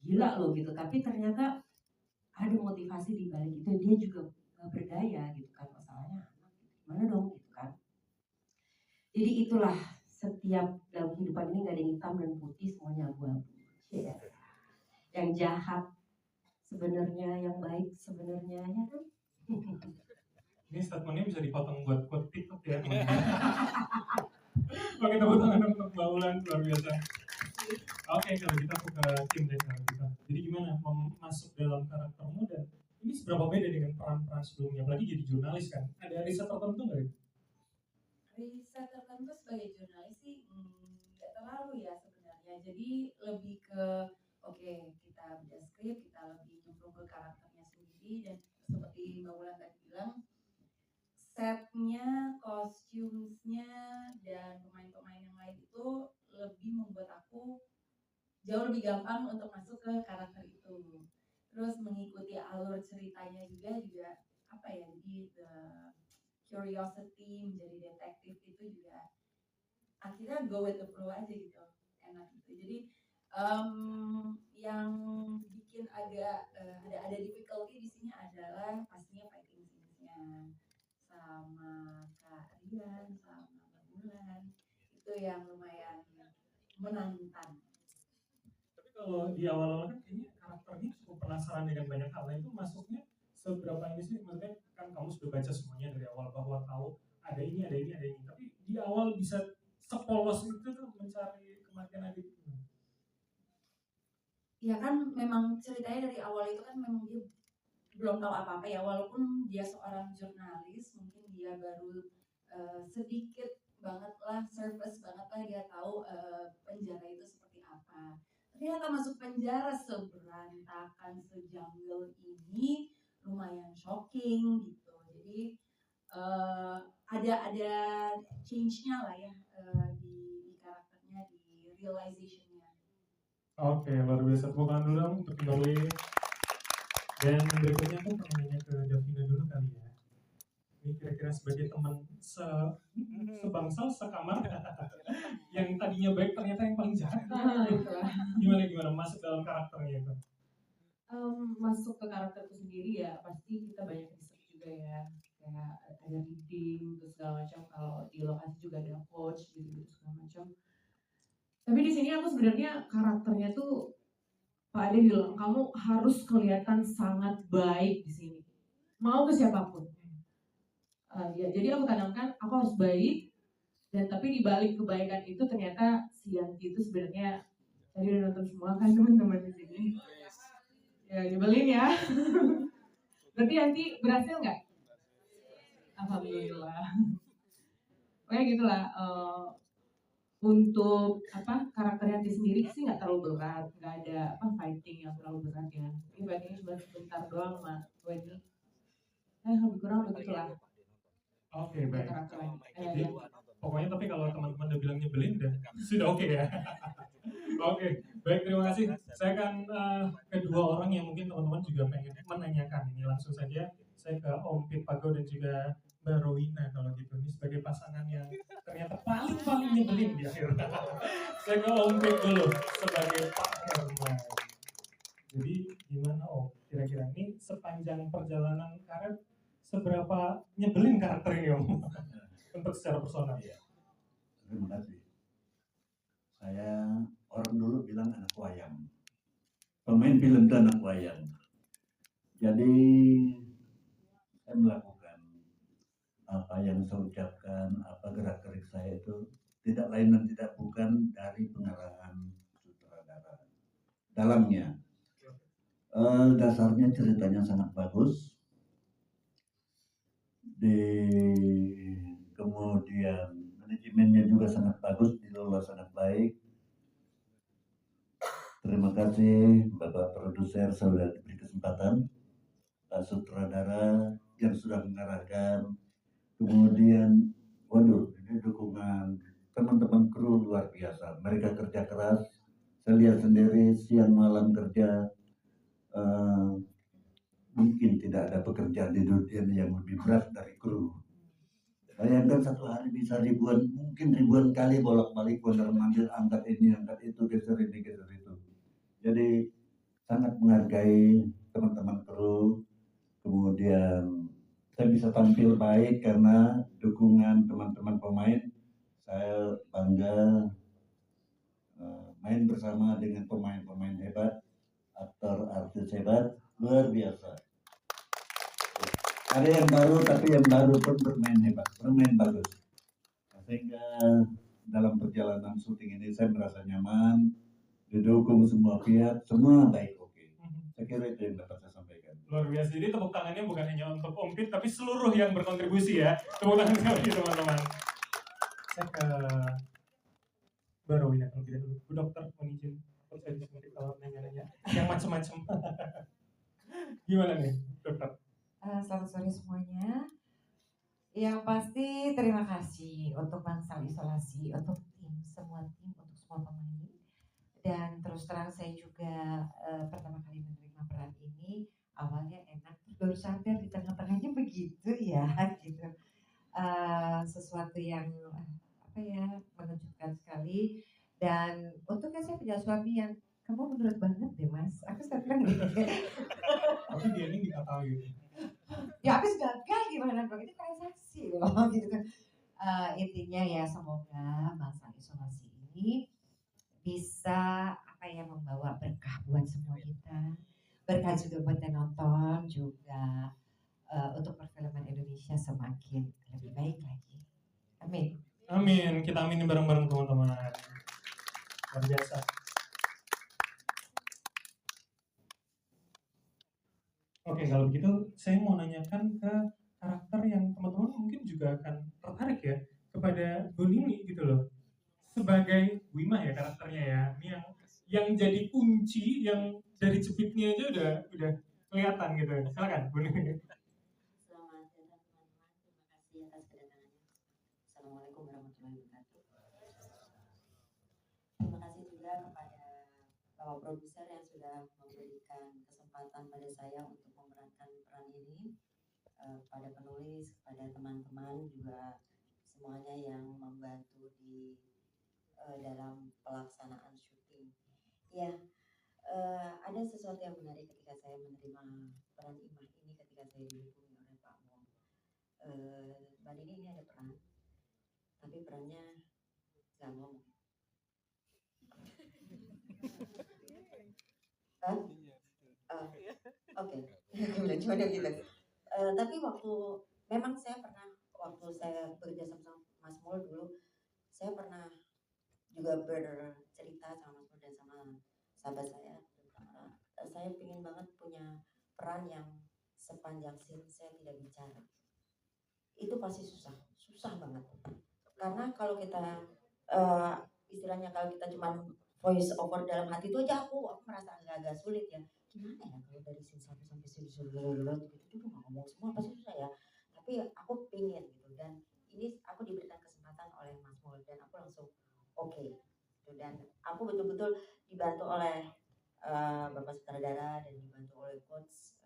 Speaker 2: gila loh gitu. Tapi ternyata ada motivasi di balik itu. Dia juga berdaya gitu kan, masalahnya gimana dong gitu kan. Jadi itulah, setiap dalam kehidupan ini nggak ada yang hitam dan putih, semuanya abu-abu. Yeah. Yang jahat sebenarnya, yang baik sebenarnya, ya kan?
Speaker 3: Ini statementnya bisa dipotong buat quote TikTok ya. Oke, tepuk tangan untuk Mbak Ulan, luar biasa. Oke, kalau kita ke tim deh kalau gitu. Jadi gimana masuk dalam karaktermu, dan ini seberapa beda dengan peran peran-peran sebelumnya, apalagi jadi jurnalis kan, ada riset tertentu nggak?
Speaker 1: Riset tertentu sebagai jurnalis sih nggak terlalu ya sebenarnya. Jadi lebih ke oke, kita baca skrip, kita lebih nyemplung ke karakternya sendiri, dan seperti Mbak Wulan tadi bilang, setnya, kostumnya, dan pemain-pemain yang lain itu lebih membuat aku jauh lebih gampang untuk masuk ke karakter itu. Terus mengikuti alur ceritanya juga apa ya, jadi the curiosity menjadi detektif itu juga akhirnya go with the flow aja gitu, enak gitu. Jadi yang bikin agak ada difficulty di sini adalah pastinya fighting scenes-nya sama Kak Rian sama Mbak Bulan, itu yang lumayan menantang.
Speaker 3: Tapi kalau di awal-awal kan kayaknya karakternya cukup penasaran dengan banyak hal. Nah, itu masuknya seberapa ini sih? Maksudnya kan kamu sudah baca semuanya dari awal bahwa tahu ada ini. Tapi di awal bisa sepolos itu tuh mencari kematian adik.
Speaker 1: Ya kan memang ceritanya dari awal itu kan memang dia belum tahu apa-apa ya, walaupun dia seorang jurnalis, mungkin dia baru sedikit banget lah, surface banget lah dia tahu penjara itu seperti apa. Ternyata masuk penjara seberantakan, sejungle ini lumayan shocking gitu. Jadi ada change-nya lah ya di karakternya, di realization-nya.
Speaker 3: Oke, luar biasa. Tepuk tangan dulu dong untuk Kimberly. Dan berikutnya aku pengen nanya ke Davina dulu kali ya. Ini kira-kira sebagai teman sebangsa, sekamar, yang tadinya baik ternyata yang paling jahat. Gimana masuk dalam karakternya itu?
Speaker 6: Masuk ke karakterku sendiri ya pasti kita banyak research juga ya, kayak ada reading terus segala macam. Kalau di lokasi juga ada coach gitu segala macam. Tapi di sini aku sebenarnya karakternya tuh Pak Ade bilang kamu harus kelihatan sangat baik di sini, mau ke siapapun. Ya jadi aku tanamkan aku harus baik, dan tapi di balik kebaikan itu ternyata si Yanti itu sebenarnya, tadi udah nonton semua kan teman-teman di sini. Ya nyebelin ya. Berarti Yanti berhasil nggak? Alhamdulillah. Kayak gitulah. Untuk karakter Yanti sendiri sih nggak terlalu berat, nggak ada fighting yang terlalu berat ya. Ini fightingnya cuma sebentar doang mah. Ini lebih kurang begitulah.
Speaker 3: Oke, baik. Jadi, pokoknya tapi kalau teman-teman udah bilang nyebelin sudah oke ya. Oke, baik, terima kasih. Saya akan kedua orang yang mungkin teman-teman juga pengen menanyakan ini langsung saja. Saya ke Om Pit Pago dan juga Mbak Rowina kalau gitu. Ini sebagai pasangan yang ternyata paling nyebelin di akhir. Saya ke Om Pit dulu sebagai Pak Herman. Jadi gimana Om? Kira-kira ini sepanjang perjalanan karir seberapa nyebelin karakter ini Om? Untuk secara personal.
Speaker 7: Terima kasih. Saya orang dulu bilang anak wayang. Pemain film itu anak wayang. Jadi saya melakukan apa yang saya ucapkan, apa gerak-gerik saya itu tidak lain dan tidak bukan dari pengarahan sutradara. Dalamnya, dasarnya ceritanya sangat bagus. Kemudian manajemennya juga sangat bagus, dikelola sangat baik. Terima kasih Bapak Produser sudah diberi kesempatan, Pak Sutradara yang sudah mengarahkan. Kemudian, ini dukungan teman-teman kru luar biasa. Mereka kerja keras, saya lihat sendiri siang malam kerja. Mungkin tidak ada pekerjaan di dunia yang lebih berat dari kru. Bayangkan satu hari bisa mungkin ribuan kali bolak-balik mondar-mandir, angkat ini, angkat itu, geser ini, geser itu. Jadi sangat menghargai teman-teman kru. Kemudian saya bisa tampil baik karena dukungan teman-teman pemain. Saya bangga main bersama dengan pemain-pemain hebat, aktor artis hebat, luar biasa. Ada yang baru, tapi yang baru pun bermain hebat, bermain bagus. Sehingga dalam perjalanan syuting ini saya merasa nyaman, didukung semua pihak, semua baik, oke. Saya kira itu yang dapat saya sampaikan.
Speaker 3: Luar biasa. Jadi tepuk tangannya bukan hanya untuk Om Pit, tapi seluruh yang berkontribusi ya. Tepuk tangan sekali lagi teman-teman. Saya ke Mbak Rowina kalau tidak dulu. Bu Dokter, mohon izin. Kalau saya disuntik kalau nanya-nanya. Yang macam-macam. Gimana nih, Dokter?
Speaker 8: Selamat sore semuanya. Yang pasti terima kasih untuk Bangsal Isolasi, untuk semua pemain. Dan terus terang saya juga pertama kali menerima peran ini, awalnya enak, terus baru sadar di tengah-tengahnya begitu ya, gitu. Sesuatu yang mengejutkan sekali. Dan untungnya saya punya suami yang kamu menurut banget deh mas, aku bilang gitu.
Speaker 3: Tapi dia ini dikata gitu.
Speaker 8: Ya habis gagal gimana dong, itu transaksi loh gitu kan. Intinya ya semoga Bangsal Isolasi ini bisa membawa berkah buat semua kita, berkah juga buat yang nonton juga, untuk perfilman Indonesia semakin lebih baik lagi. Amin.
Speaker 3: Amin, kita aminin bareng-bareng teman-teman. Luar biasa. Oke, kalau begitu saya mau nanyakan ke karakter yang teman-teman mungkin juga akan tertarik ya kepada Bu Nini gitu loh. Sebagai Wima ya karakternya ya. Ini yang jadi kunci, yang dari jepitnya aja udah kelihatan gitu. Silakan Bu Nini.
Speaker 9: Selamat datang teman-teman, terima kasih atas kedatangannya. Assalamualaikum warahmatullahi wabarakatuh. Terima kasih juga kepada Bapak Produser yang sudah memberikan kesempatan pada saya untuk memerankan peran ini, pada penulis, kepada teman-teman juga semuanya yang membantu di dalam pelaksanaan syuting. Ya, ada sesuatu yang menarik ketika saya menerima peran Imah ini ketika saya dihubungi oleh Pak Mol. Mbak Nini ini ada peran, tapi perannya nggak ngomong. Oke, cuma gitu. Tapi memang saya pernah waktu saya bekerja sama Mas Mul dulu, saya pernah juga bercerita sama Mas Mul dan sama sahabat saya. Saya ingin banget punya peran yang sepanjang scene saya tidak bicara. Itu pasti susah banget. Karena kalau kita istilahnya kalau kita cuma voice over dalam hati itu aja aku merasa agak sulit ya. Gimana ya kalau dari scene 1 sampai scene 10 gitu nggak ngomong semua pasti susah ya. Tapi aku pengen gitu, dan ini aku diberikan kesempatan oleh Mas Mul dan aku langsung oke. Dan aku betul-betul dibantu oleh Bapak Sutradara dan dibantu oleh coach,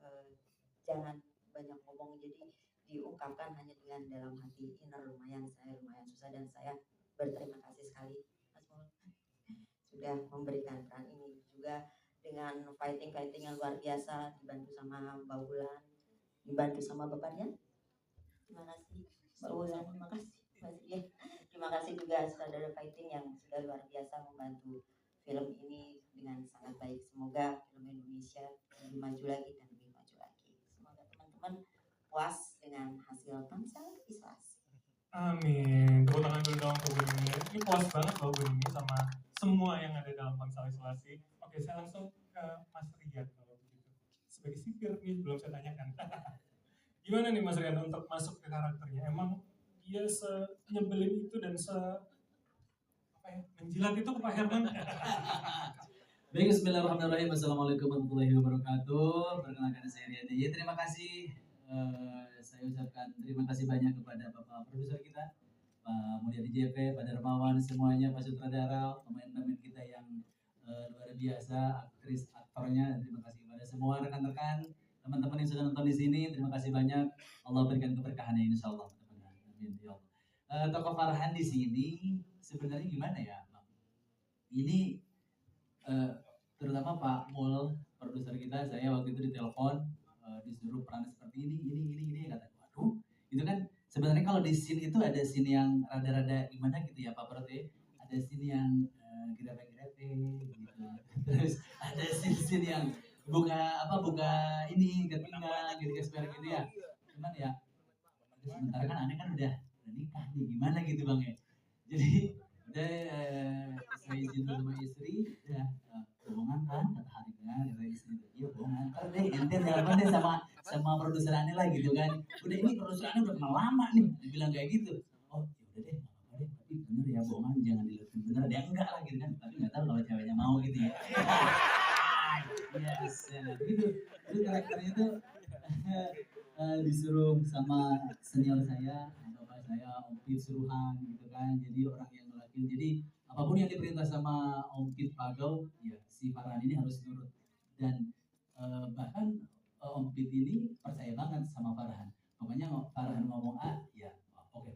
Speaker 9: jangan banyak ngomong, jadi diungkapkan hanya dengan dalam hati, inner lumayan susah, dan saya berterima kasih sekali Mas Mul sudah memberikan peran ini juga dengan fighting yang luar biasa, dibantu sama Mbak Wulan, dibantu sama Bapak Dian. Terima kasih Mbak Wulan, terima kasih Mas Dian. Terima kasih juga saudara fighting yang sudah luar biasa membantu film ini dengan sangat baik. Semoga film Indonesia lebih maju lagi dan lebih maju lagi. Semoga teman-teman puas dengan hasil Bangsal Isolasi.
Speaker 3: Amin. Tepuk tangan dulu dong ke Bu Nini. Ini puas banget loh Bu Nini sama semua yang ada dalam Bangsal Isolasi. Oke, saya langsung ke Mas Rian kalau begitu. Sebagai sipir nih, belum saya tanyakan. Gimana nih Mas Rian untuk masuk ke karakternya? Emang dia senyebelin itu dan menjilat itu ke Pak Herman?
Speaker 10: Baik, bismillahirrahmanirrahim. Assalamualaikum warahmatullahi wabarakatuh. Perkenalkan saya Rian. Ya, terima kasih. Saya ucapkan terima kasih banyak kepada Bapak Produser kita, Pak Mulyadi JP, Pak Darmawan, semuanya, Pak Sutradara, pemain-pemain kita yang luar biasa, aktris, aktornya. Terima kasih kepada semua rekan-rekan, teman-teman yang sudah nonton di sini. Terima kasih banyak. Allah berikan keberkahannya insya Allah. Amin ya Allah. Tokoh Farhan di sini sebenarnya gimana ya, Bang? Ini terutama Pak Mul, produser kita, saya waktu itu ditelepon, disuruh peran seperti ini, kata waduh, itu kan sebenarnya kalau di scene itu ada scene yang rada-rada gimana gitu ya Pak Prot, ada scene yang grepe-grepe gitu, terus ada scene yang buka ini ketinggalan gitu gitu ya, cuman ya sementara kan aneh kan udah nikah nih, gimana gitu Bang ya, jadi saya izin sama istri ya, bohongan kan kata Harim kan, kata istri iya bohongan. Ntar deh ente telepon deh sama produser Ane lah gitu kan. Udah ini produser Ane udah kenal lama nih, dibilang kayak gitu. Oh yaudah deh, apa deh, tapi bener ya bohongan jangan dilakukan bener. Dia enggak lah gitu kan, tapi nggak tahu kalau ceweknya mau gitu ya. Yes, ya, gitu. Itu karakternya tuh disuruh sama senior saya, bapak saya, Om Pit suruhan gitu kan. Jadi orang yang ngelakuin. Jadi apapun yang diperintah sama Om Pit Pagau, ya si Farhan ini harus nurut. Dan bahkan Om Pit ini percaya banget sama Farhan. Pokoknya Farhan ngomong A, ya oke.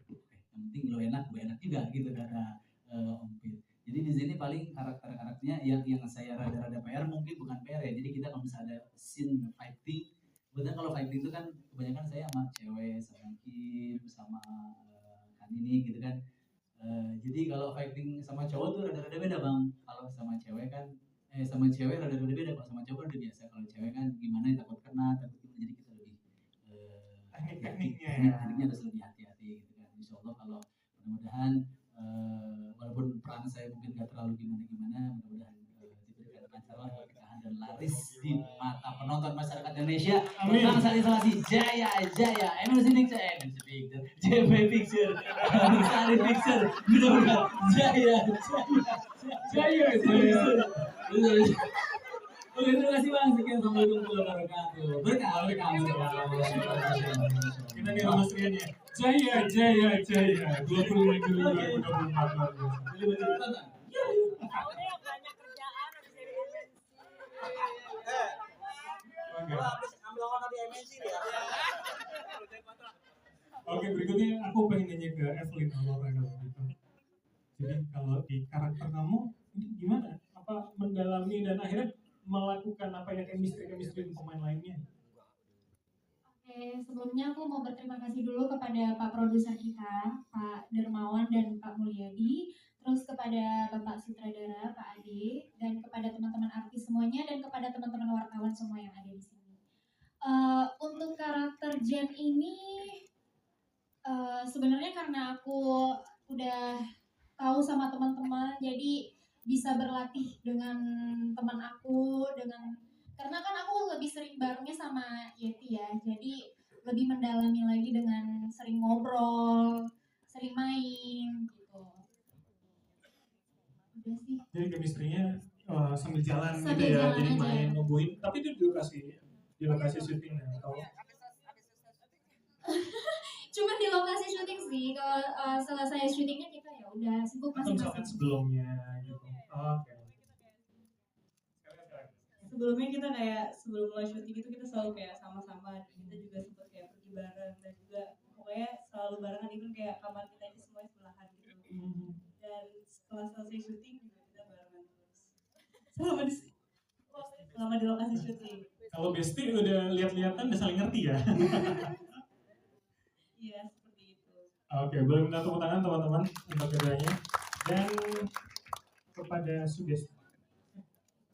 Speaker 10: Yang penting lo enak, gue enak juga gitu kata Om Pit. Jadi di sini paling karakternya yang saya rada-rada PR mungkin bukan PR ya. Jadi kita kalau misalnya ada scene fighting, kebetulan kalau fighting itu kan kebanyakan saya sama cewek, sama Kim, sama kan ini gitu kan. Jadi kalau fighting sama cowok tuh rada-rada beda bang. Kalau sama cewek kan, sama cewek rada-rada beda. Kalau sama cowok kan udah biasa. Kalau cewek kan gimana takut kena, takut gimana. Jadi kita lebih tekniknya harus lebih hati-hati gitu kan. Insya Allah kalau mudah-mudahan walaupun peran saya mungkin gak terlalu gimana-gimana, mudah-mudahan diberikan lancar kekahan dan laris di mata penonton masyarakat Indonesia. Bangsa Isolasi Jaya MNC Picture JP Picture Sari Picture mudah-mudahan Jaya. Oke, terima kasih bang. Sekian, assalamualaikum warahmatullahi wabarakatuh. Berkah.
Speaker 3: Kita di Mas Rian ya. Jaya 25 Juli 2024. Oke, berikutnya aku pengen nanya ke Evelyn Alora kalau gitu. Jadi kalau di karakter kamu ini gimana? Apa mendalami dan akhirnya melakukan apa ya chemistry dengan pemain lainnya?
Speaker 11: Oke, sebelumnya aku mau berterima kasih dulu kepada Pak Produser kita, Pak Dermawan dan Pak Mulyadi, terus kepada Bapak Sutradara, Pak Ade, dan kepada teman-teman artis semuanya, dan kepada teman-teman wartawan semua yang ada di sini. Untuk karakter Jen ini, sebenarnya karena aku udah tahu sama teman-teman, jadi bisa berlatih dengan teman aku, karena kan aku lebih sering barengnya sama Yeti ya, jadi lebih mendalami lagi dengan sering ngobrol, sering main gitu. Udah sih.
Speaker 3: Jadi chemistry-nya sambil jalan
Speaker 11: Sambil
Speaker 3: gitu ya,
Speaker 11: jalan
Speaker 3: jadi
Speaker 11: aja.
Speaker 3: main nungguin. Tapi itu di lokasi syuting ya, atau
Speaker 11: Cuma di lokasi syuting sih, kalau selesai syutingnya kita ya udah sibuk
Speaker 3: atau misalkan
Speaker 11: masing-masing.
Speaker 3: sebelumnya gitu. Oke.
Speaker 6: Sebelumnya kita kayak sebelum mulai syuting itu kita selalu kayak sama-sama, dan kita juga sempat kayak pergi bareng, dan juga pokoknya selalu barengan, even kayak kamar kita itu semua sebelahan gitu. Dan setelah selesai syuting juga kita barengan terus selama di lokasi syuting.
Speaker 3: Kalau Besti udah lihat-lihatan udah saling ngerti ya.
Speaker 6: Iya, seperti itu.
Speaker 3: Oke, boleh minta tepuk tangan teman-teman untuk keduanya. Dan kepada Sugesti.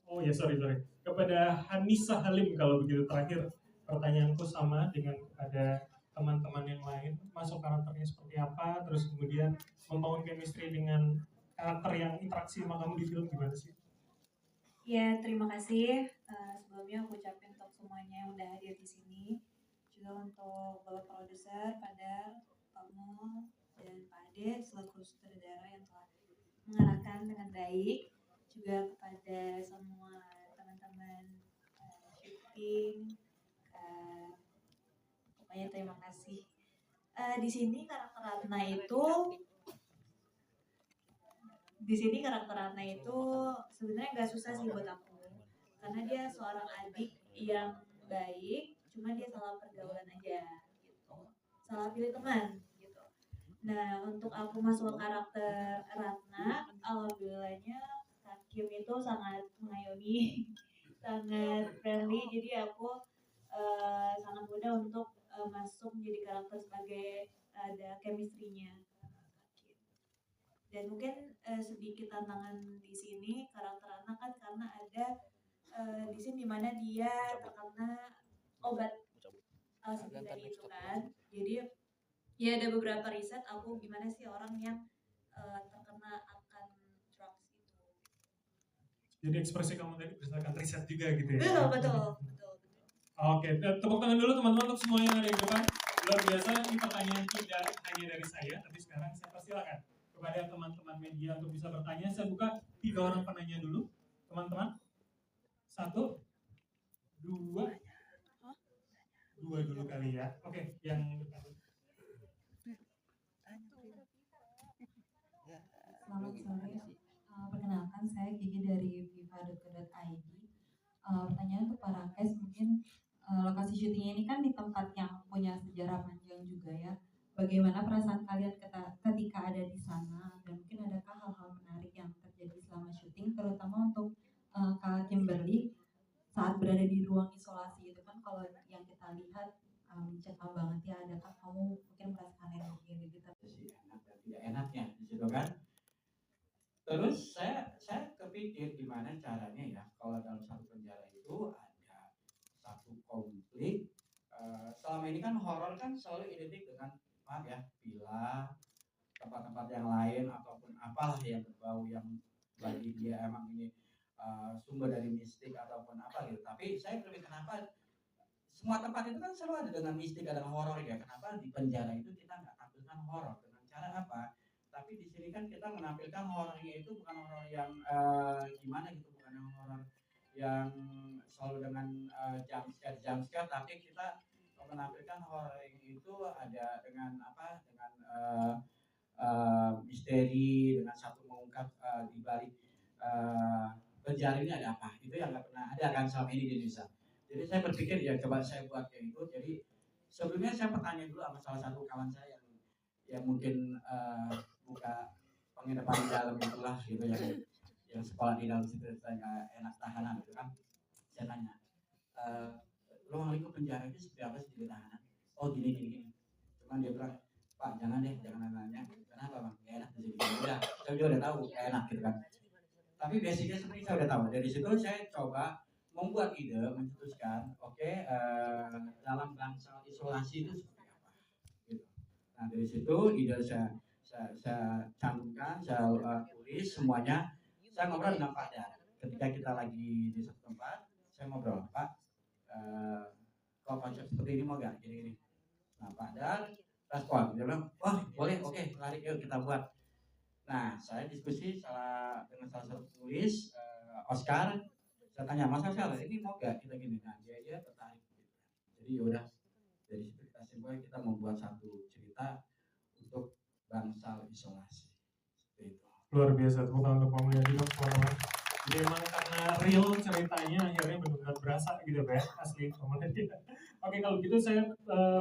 Speaker 3: Oh ya, sorry. Kepada Hanisa Halim kalau begitu, terakhir pertanyaanku sama dengan kepada teman-teman yang lain. Masuk karakternya seperti apa, terus kemudian membangun chemistry dengan karakter yang interaksi sama kamu di film gimana sih?
Speaker 12: Ya, terima kasih. Sebelumnya aku ucapin untuk semuanya yang udah hadir di sini. Juga untuk Bapak Produser, Padar, Pak Mul, dan Pak Ade selaku sutradara yang telah mengarahkan dengan baik. Juga kepada semua teman-teman syuting, pokoknya terima kasih. Di sini karakter Ratna itu sebenarnya nggak susah sih buat aku, karena dia seorang adik yang baik, cuma dia salah pergaulan aja gitu, salah pilih teman gitu. Nah, untuk aku masuk karakter Ratna, alhamdulillahnya Kim itu sangat mengayomi, sangat friendly, jadi aku sangat mudah untuk masuk menjadi karakter sebagai ada chemistry-nya. Dan mungkin sedikit tantangan di sini karakter anak kan karena ada di sini dimana dia terkena obat LSD tadi itu kan, jadi ya ada beberapa riset aku gimana sih orang yang terkena akan drugs itu.
Speaker 3: Jadi ekspresi kamu tadi berdasarkan riset juga gitu ya?
Speaker 12: Betul.
Speaker 3: Oke, tepuk tangan dulu teman-teman untuk semua yang ada di depan. Luar biasa, ini pertanyaan tidak hanya dari saya, tapi sekarang saya persilakan kepada teman-teman media untuk bisa bertanya. Saya buka 3 orang penanya dulu, teman-teman. 1, 2 dulu kali ya. Oke, yang depan.
Speaker 13: Selamat sore. Perkenalkan saya Gigi dari viva.co.id. Pertanyaan untuk para Rakes, mungkin lokasi syutingnya ini kan di tempat yang punya sejarah panjang juga ya. Bagaimana perasaan kalian ketika ada di sana, dan mungkin adakah hal-hal menarik yang terjadi selama syuting, terutama untuk Kak Kimberly saat berada di ruang isolasi itu kan, kalau yang kita lihat mencekam banget ya. Adakah kamu mungkin merasakan energi gitu?
Speaker 4: Enak dan tidak enaknya di situ kan. Terus saya kepikir gimana caranya ya kalau dalam satu penjara itu ada satu konflik. Selama ini kan horor kan selalu identik dengan maaf ya, villa, tempat-tempat yang lain ataupun apalah yang berbau yang bagi dia emang ini sumber dari mistik ataupun apa gitu. Tapi saya berpikir kenapa semua tempat itu kan selalu ada dengan mistik, ada horor ya. Kenapa di penjara itu kita nggak tampilkan horor? Dengan cara apa? Tapi di sini kan kita menampilkan horornya itu bukan horor yang gimana gitu, bukan yang horor yang selalu dengan jump scare, tapi kita menampilkan horor itu ada dengan apa? Dengan misteri, dengan satu mengungkap di balik penjara ini ada apa? Itu yang nggak pernah ada kan selama ini di Indonesia. Jadi saya berpikir ya coba saya buat kayak itu. Jadi sebelumnya saya bertanya dulu sama salah satu kawan saya yang mungkin buka penginapan di dalam itulah gitu yang sekolah di dalam situ saya enak tahanan gitu kan. Saya tanya, ruang lingkup penjara itu seperti apa sih di tahanan? Oh gini. Cuman dia bilang, Pak jangan nanya. Kenapa bang? Gak enak di sini. Udah, saya juga udah tahu gak enak gitu kan. Tapi basicnya seperti saya udah tahu. Dari situ saya coba membuat ide, mencetuskan, dalam bangsa isolasi itu seperti apa? Gitu. Nah dari situ ide saya cantumkan, saya tulis semuanya. Saya ngobrol dengan Pak Dar. Ketika kita lagi di satu tempat, saya ngobrol, Pak, kalau konsep seperti ini mau gak? Gini. Nah Pak Dar respon, dia bilang, wah boleh, oke, lari yuk kita buat. Nah saya diskusi dengan salah satu penulis, Oscar. Saya tanya, Mas Oscar, ini mau gak kita gini? Nah dia tertarik. Jadi yaudah, dari situ kita simpulkan kita membuat satu cerita untuk bangsal isolasi. Seperti itu.
Speaker 3: Luar biasa, tepuk tangan untuk Pak Mulyadi dong, teman-teman. Jadi emang karena real ceritanya akhirnya benar-benar berasa gitu ya, asli Pak Mulyadi. Oke, kalau gitu saya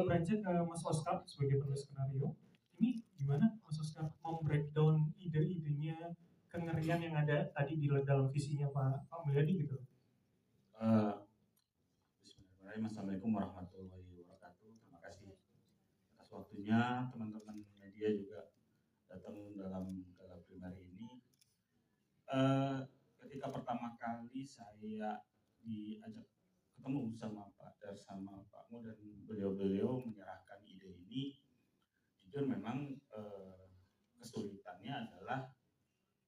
Speaker 3: beranjak ke Mas Oscar sebagai penulis skenario. Ini gimana Mas Oscar breakdown ide-idenya, kengerian yang ada tadi di dalam visinya Pak Mulyadi gitu?
Speaker 5: Bismillahirrahmanirrahim. Assalamualaikum warahmatullahi wabarakatuh. Terima kasih atas waktunya teman-teman media juga datang dalam gala primer ini. Ketika pertama kali saya diajak ketemu sama Pak Dar sama Pak Mu dan beliau menyerahkan ide ini, jujur memang kesulitannya adalah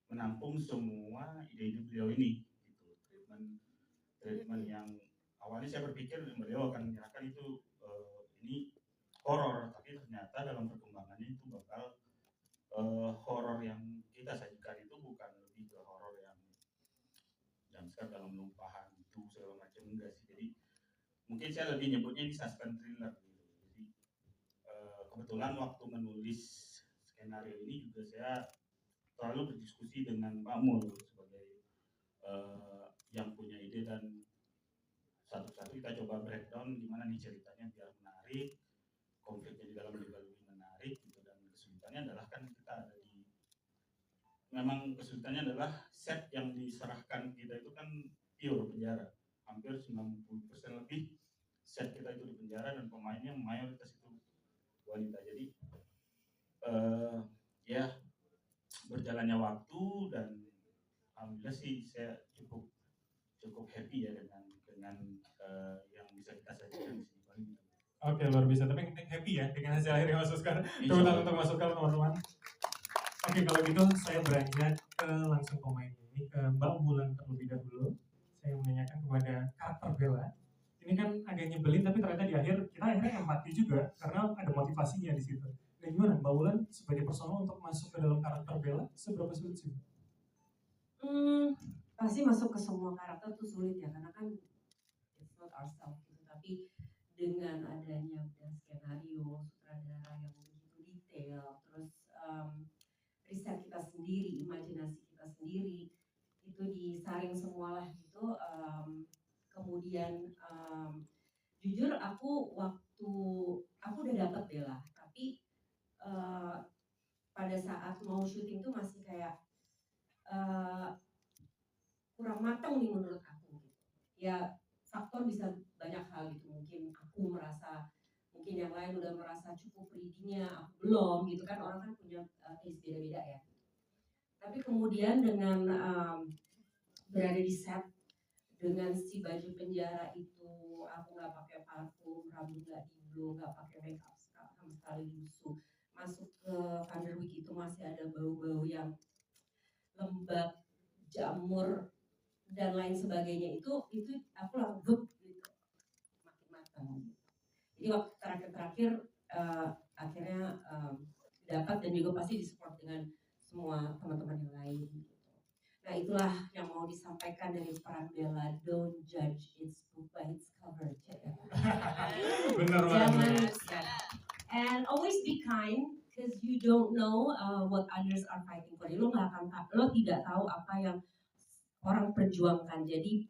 Speaker 5: menampung semua ide-ide beliau ini. Gitu. Treatment yang awalnya saya berpikir beliau akan menyerahkan itu ini horor, tapi ternyata dalam perkembangannya itu bakal horor yang kita sajikan itu bukan lebih ke horor yang jumpscare dalam numpahan itu segala macam, enggak sih. Jadi mungkin saya lebih nyebutnya ini suspense thriller gitu. Jadi kebetulan waktu menulis skenario ini juga saya selalu berdiskusi dengan Pak Mul sebagai yang punya ide, dan satu-satu kita coba breakdown gimana nih ceritanya biar menarik, konfliknya di dalam juga lebih menarik gitu. Dan kesulitannya adalah kan kita ada di, memang kesulitannya adalah set yang diserahkan kita itu kan pure penjara, hampir 90% lebih set kita itu di penjara dan pemainnya mayoritas itu wanita. Jadi ya berjalannya waktu dan alhamdulillah sih saya cukup happy ya dengan yang bisa kita sajikan di sini.
Speaker 3: Oke, luar biasa. Tapi yang penting happy ya dengan hasil akhirnya Mas Oscar. Tepuk tangan untuk Mas Oscar, teman-teman. Oke, kalau gitu saya beranjak ke langsung pemain ini. Ini ke Mbak Bulan terlebih dahulu. Saya menanyakan kepada karakter Bella. Ini kan agak nyebelin tapi ternyata di akhir kita akhirnya empati juga karena ada motivasinya di situ. Nah gimana Mbak Bulan sebagai personal untuk masuk ke dalam karakter Bella seberapa sulit sih?
Speaker 2: Pasti masuk ke semua karakter tuh sulit ya karena kan it's not ourselves gitu. Tapi dengan adanya udah skenario, sutradara yang begitu detail, terus riset kita sendiri, imajinasi kita sendiri, itu disaring semualah gitu. Kemudian jujur aku udah dapet Bella, tapi pada saat mau syuting tuh masih kayak kurang matang nih menurut aku gitu. Ya faktor bisa banyak hal gitu, mungkin aku merasa, mungkin yang lain udah merasa cukup readingnya, aku belum gitu kan, orang kan punya taste beda-beda ya. Tapi kemudian dengan berada di set dengan si baju penjara itu, aku nggak pakai parfum, rambut nggak diblow, nggak pakai makeup sama sekali lusuh, masuk ke Vanderwyk itu masih ada bau-bau yang lembab, jamur dan lain sebagainya, itu aku langsung gitu makin matang gitu. Jadi waktu terakhir akhirnya dapat dan juga pasti disupport dengan semua teman-teman yang lain gitu. Nah itulah yang mau disampaikan dari peran Bella, don't judge its book by its cover.
Speaker 3: Benar banget.
Speaker 2: And always be kind because you don't know what others are fighting for. Lo tidak tahu apa yang orang perjuangkan. Jadi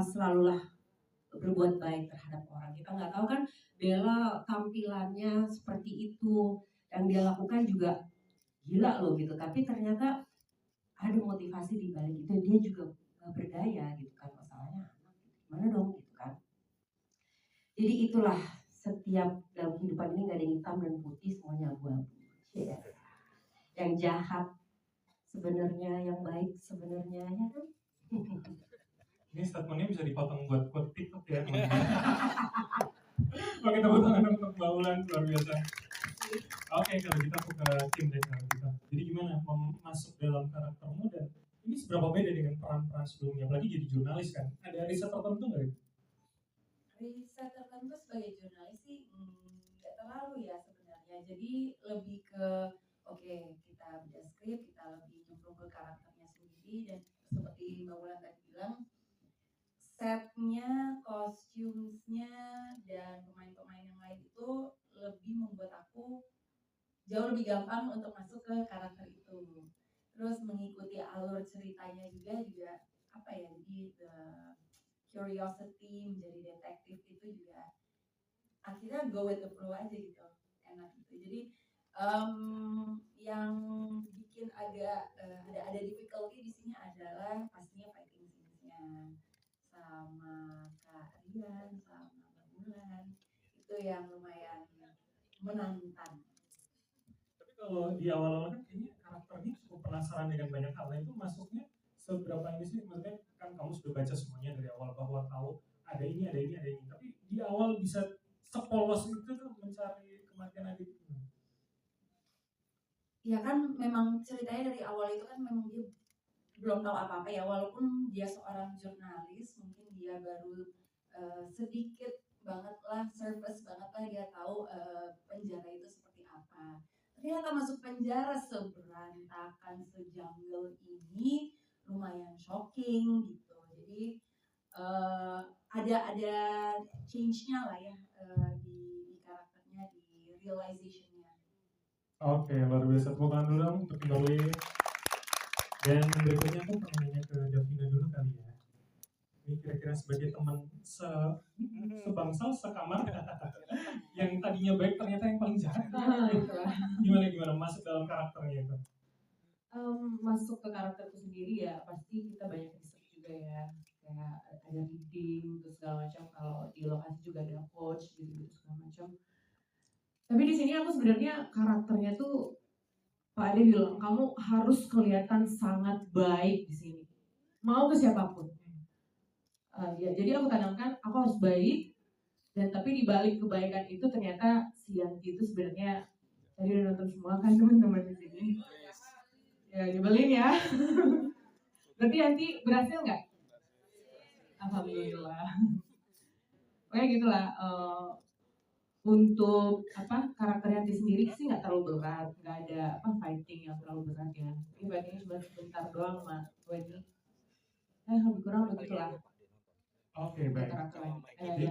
Speaker 2: selalulah berbuat baik terhadap orang. Kita nggak tahu kan Bella tampilannya seperti itu, yang dia lakukan juga gila loh gitu. Tapi ternyata ada motivasi di balik itu. Dia juga berdaya gitu kan, masalahnya anak gimana dong gitu kan. Jadi itulah, setiap dalam kehidupan ini nggak ada yang hitam dan putih, semuanya abu-abu. Yeah. Yang jahat sebenarnya, yang baik sebenarnya, ya kan?
Speaker 3: Ini statementnya bisa dipotong buat quote TikTok ya. Oke, tepuk tangan untuk Mbak Ulan, luar biasa. Oke, kalau kita ke tim deh kalau kita. Jadi gimana masuk dalam karaktermu dan ini seberapa beda dengan peran-peran sebelumnya, apalagi jadi jurnalis kan? Ada riset tertentu nggak?
Speaker 1: Riset tertentu sebagai jurnalis sih nggak terlalu ya sebenarnya. Jadi lebih ke kita baca skrip, kita lebih nyemplung ke karakternya sendiri, dan seperti Mbak Wulan tadi bilang, setnya, kostumnya, dan pemain-pemain yang lain itu lebih membuat aku jauh lebih gampang untuk masuk ke karakter itu. Terus mengikuti alur ceritanya juga apa ya, jadi the curiosity menjadi detektif itu juga akhirnya go with the flow aja gitu, enak gitu. Jadi yang bikin agak ada difficulty di sini adalah pastinya fighting scenes-nya sama Kak Rian, sama Mbak Bulan, itu yang lumayan menantang.
Speaker 3: Tapi kalau di awal-awal kan kayaknya karakternya cukup penasaran dengan banyak hal. Nah itu masuknya seberapa ini sih? Maksudnya kan kamu sudah baca semuanya dari awal bahwa tahu ada ini. Tapi di awal bisa sepolos itu tuh mencari kematian adik.
Speaker 1: Ya kan memang ceritanya dari awal itu kan memang dia belum tahu apa-apa ya, walaupun dia seorang jurnalis, mungkin dia baru sedikit banget lah, surface banget lah dia tahu penjara itu seperti apa. Ternyata masuk penjara seberantakan, sejungle ini lumayan shocking gitu. Jadi ada change-nya lah ya di karakternya, di realization-nya.
Speaker 3: Oke, luar biasa. Tepuk tangan dulu dong untuk Kimberly. Dan berikutnya aku pengen nanya ke Davina dulu kali ya. Ini kira-kira sebagai teman sebangsa, sekamar, yang tadinya baik ternyata yang paling jahat. Gimana masuk dalam karakternya itu?
Speaker 6: Masuk ke karakterku sendiri ya pasti kita banyak research juga ya, kayak ada reading terus segala macam. Kalau di lokasi juga ada coach gitu segala macam. Tapi di sini aku sebenarnya karakternya tuh Pak Ade bilang kamu harus kelihatan sangat baik di sini, mau ke siapapun. Ya, jadi aku tanamkan aku harus baik, dan tapi di balik kebaikan itu ternyata si Yanti itu sebenarnya, tadi udah nonton semua kan teman-teman di sini. Ya nyebelin ya. Berarti nanti berhasil nggak? Alhamdulillah. Kayak gitulah. Untuk karakter Yanti sendiri sih nggak terlalu berat, nggak ada fighting yang terlalu berat ya. Ini fightingnya cuma sebentar doang sama Wendy. Lebih kurang begitulah.
Speaker 3: Oke, baik. Jadi,
Speaker 6: Iya.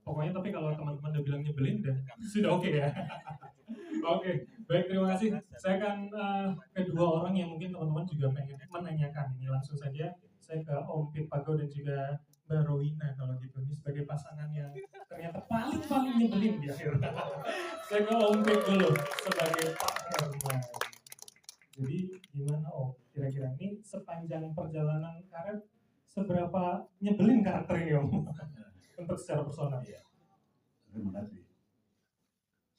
Speaker 3: pokoknya tapi kalau teman-teman udah bilang nyebelin udah sudah oke ya. Oke, baik, terima kasih. Saya akan kedua orang yang mungkin teman-teman juga pengen menanyakan ini langsung saja. Saya ke Om Pipago dan juga Mbak Rowina kalau gitu. Ini sebagai pasangan yang ternyata paling nyebelin di akhir. Saya ke Om Pip dulu sebagai Pak Herman. Jadi gimana Om? Kira-kira ini sepanjang perjalanan karir seberapa nyebelin karakter ini Om? Untuk secara personal.
Speaker 7: Terima kasih.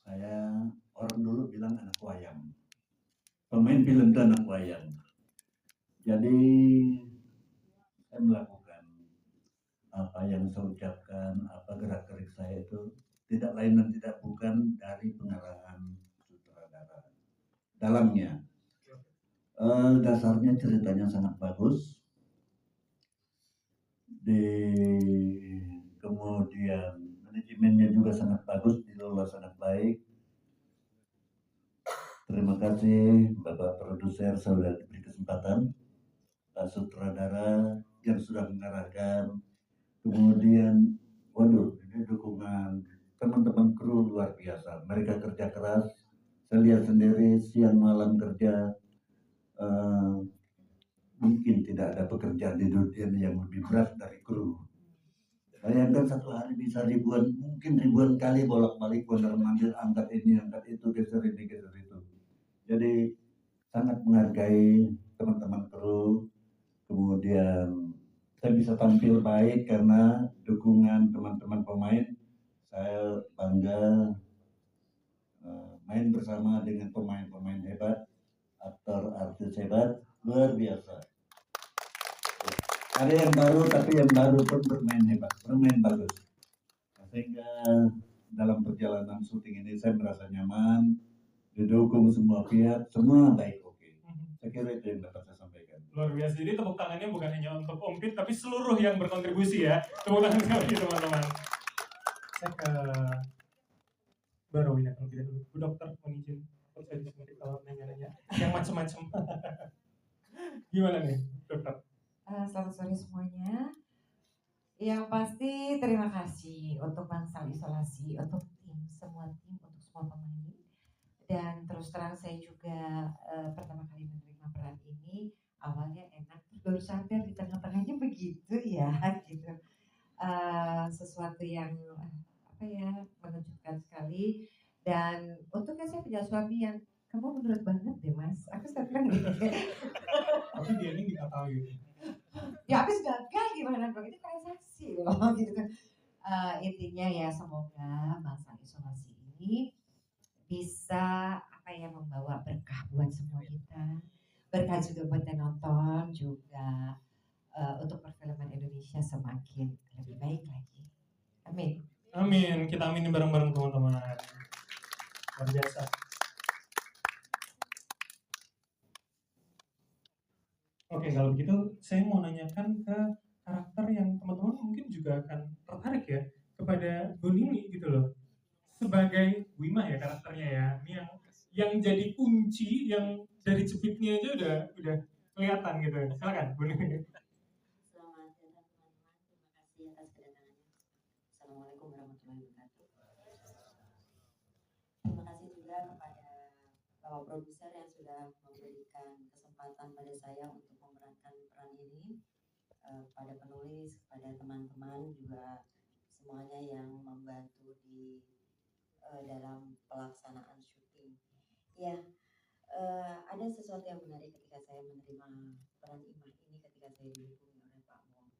Speaker 7: Saya orang dulu bilang anak wayang. Pemain film itu anak wayang. Jadi saya melakukan apa yang saya ucapkan, apa gerak-gerik saya itu tidak lain dan tidak bukan dari pengarahan sutradara. Dalamnya, dasarnya ceritanya sangat bagus. Kemudian manajemennya juga sangat bagus, dikelola sangat baik. Terima kasih Bapak Produser sudah diberi kesempatan, Pak Sutradara yang sudah mengarahkan. Kemudian, waduh, ini dukungan teman-teman kru luar biasa. Mereka kerja keras. Saya lihat sendiri siang malam kerja. Mungkin tidak ada pekerjaan di dunia yang lebih berat dari kru. Bayangkan satu hari bisa mungkin ribuan kali bolak-balik mondar-mandir, angkat ini, angkat itu, geser ini, geser itu. Jadi sangat menghargai teman-teman kru. Kemudian saya bisa tampil baik karena dukungan teman-teman pemain. Saya bangga main bersama dengan pemain-pemain hebat, aktor artis hebat, luar biasa. Ada yang baru, tapi yang baru pun bermain hebat, bermain bagus. Sehingga dalam perjalanan syuting ini saya merasa nyaman, didukung semua pihak, semua baik, oke. Saya kira itu yang dapat saya sampaikan.
Speaker 3: Luar biasa. Jadi tepuk tangannya bukan hanya untuk Om Pit, tapi seluruh yang berkontribusi ya. Tepuk tangan sekali teman-teman. Saya ke Mbak Rowina kalau tidak dulu. Bu Dokter, mohon izin. Saya disuntik kalau nanya-nanya yang macam-macam. Gimana nih, Dokter?
Speaker 8: Selamat sore semuanya. Yang pasti terima kasih untuk Bangsal Isolasi, untuk semua tim, untuk semua pemain. Dan terus terang saya juga pertama kali menerima peran ini, awalnya enak, baru sadar di tengah-tengahnya begitu ya, gitu. Sesuatu yang mengejutkan sekali. Dan untungnya saya punya suami yang kamu menurut banget deh mas, aku suka bilang gitu.
Speaker 3: Tapi dia ini dikatakan
Speaker 8: Ya habis gagal gimana dong, ini transaksi loh gitu. Intinya ya semoga Bangsal Isolasi ini bisa membawa berkah buat semua kita, berkah juga buat yang nonton, juga untuk perfilman Indonesia semakin lebih baik lagi. Amin.
Speaker 3: Amin, kita aminin bareng-bareng teman-teman. Luar biasa. Oke, kalau begitu saya mau nanyakan ke karakter yang teman-teman mungkin juga akan tertarik ya kepada Bu Nini gitu loh. Sebagai Wima ya karakternya ya. Ini yang jadi kunci, yang dari jepitnya aja udah kelihatan gitu. Silakan Bu Nini.
Speaker 9: Selamat datang teman-teman. Terima kasih atas kedatangannya. Assalamualaikum warahmatullahi wabarakatuh. Terima kasih juga kepada Bapak Produser yang sudah memberikan kesempatan pada saya untuk memerankan peran ini, pada penulis, pada teman-teman juga semuanya yang membantu di dalam pelaksanaan syuting. Ya, ada sesuatu yang menarik ketika saya menerima peran Imah ini ketika saya dihubungi oleh Pak Mo.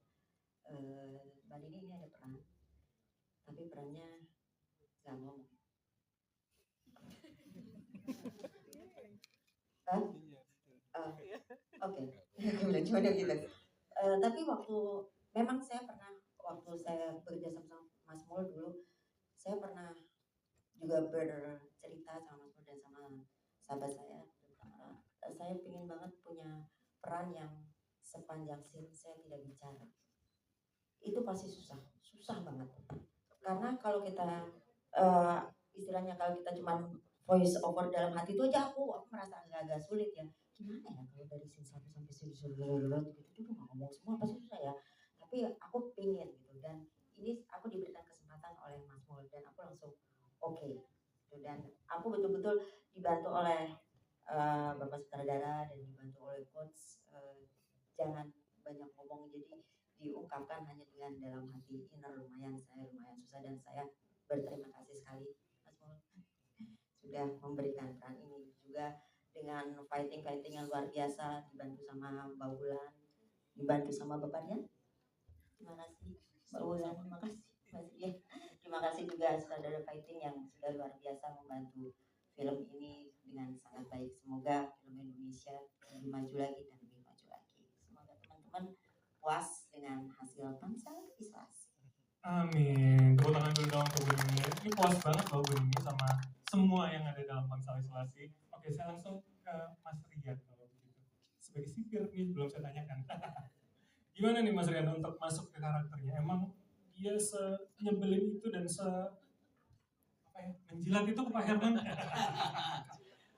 Speaker 9: Mbak Nini ini ada peran, tapi perannya nggak ngomong. Oke, cuma gitu. Tapi memang saya pernah, waktu saya bekerja sama Mas Mul dulu, saya pernah juga bercerita sama Mas Mul dan sama sahabat saya. Saya ingin banget punya peran yang sepanjang scene saya tidak bicara. Itu pasti susah banget. Karena kalau kita istilahnya kalau kita cuma voice over dalam hati itu aja aku merasa agak sulit ya. Gimana ya kalau dari scene 1 sampai scene 10 gitu nggak ngomong semua pasti susah ya. Tapi aku pengen gitu, dan ini aku diberikan kesempatan oleh Mas Mul dan aku langsung oke. Gitu. Dan aku betul-betul dibantu oleh Bapak sutradara dan dibantu oleh coach, jangan banyak ngomong, jadi diungkapkan hanya dengan dalam hati, inner. Lumayan susah, dan saya berterima kasih sekali Mas Mul sudah memberikan peran ini, juga dengan fighting yang luar biasa, dibantu sama Mbak Wulan, dibantu sama Bapak Dian. Terima kasih Mbak Wulan, terima kasih Mas Dian. Terima kasih juga sutradara fighting yang sudah luar biasa membantu film ini dengan sangat baik. Semoga film Indonesia lebih maju lagi dan lebih maju lagi. Semoga teman-teman puas dengan hasil Bangsal Isolasi.
Speaker 3: Amin. Tepuk tangan dulu dong ke Bu Nini. Ini puas banget loh Bu Nini sama semua yang ada dalam Bangsal Isolasi. Oke, saya langsung ke Mas Rian kalau begitu. Sebagai sipir nih belum saya tanyakan. Gimana nih Mas Rian untuk masuk ke karakternya? Emang dia senyebelin itu dan menjilat itu ke Pak Herman?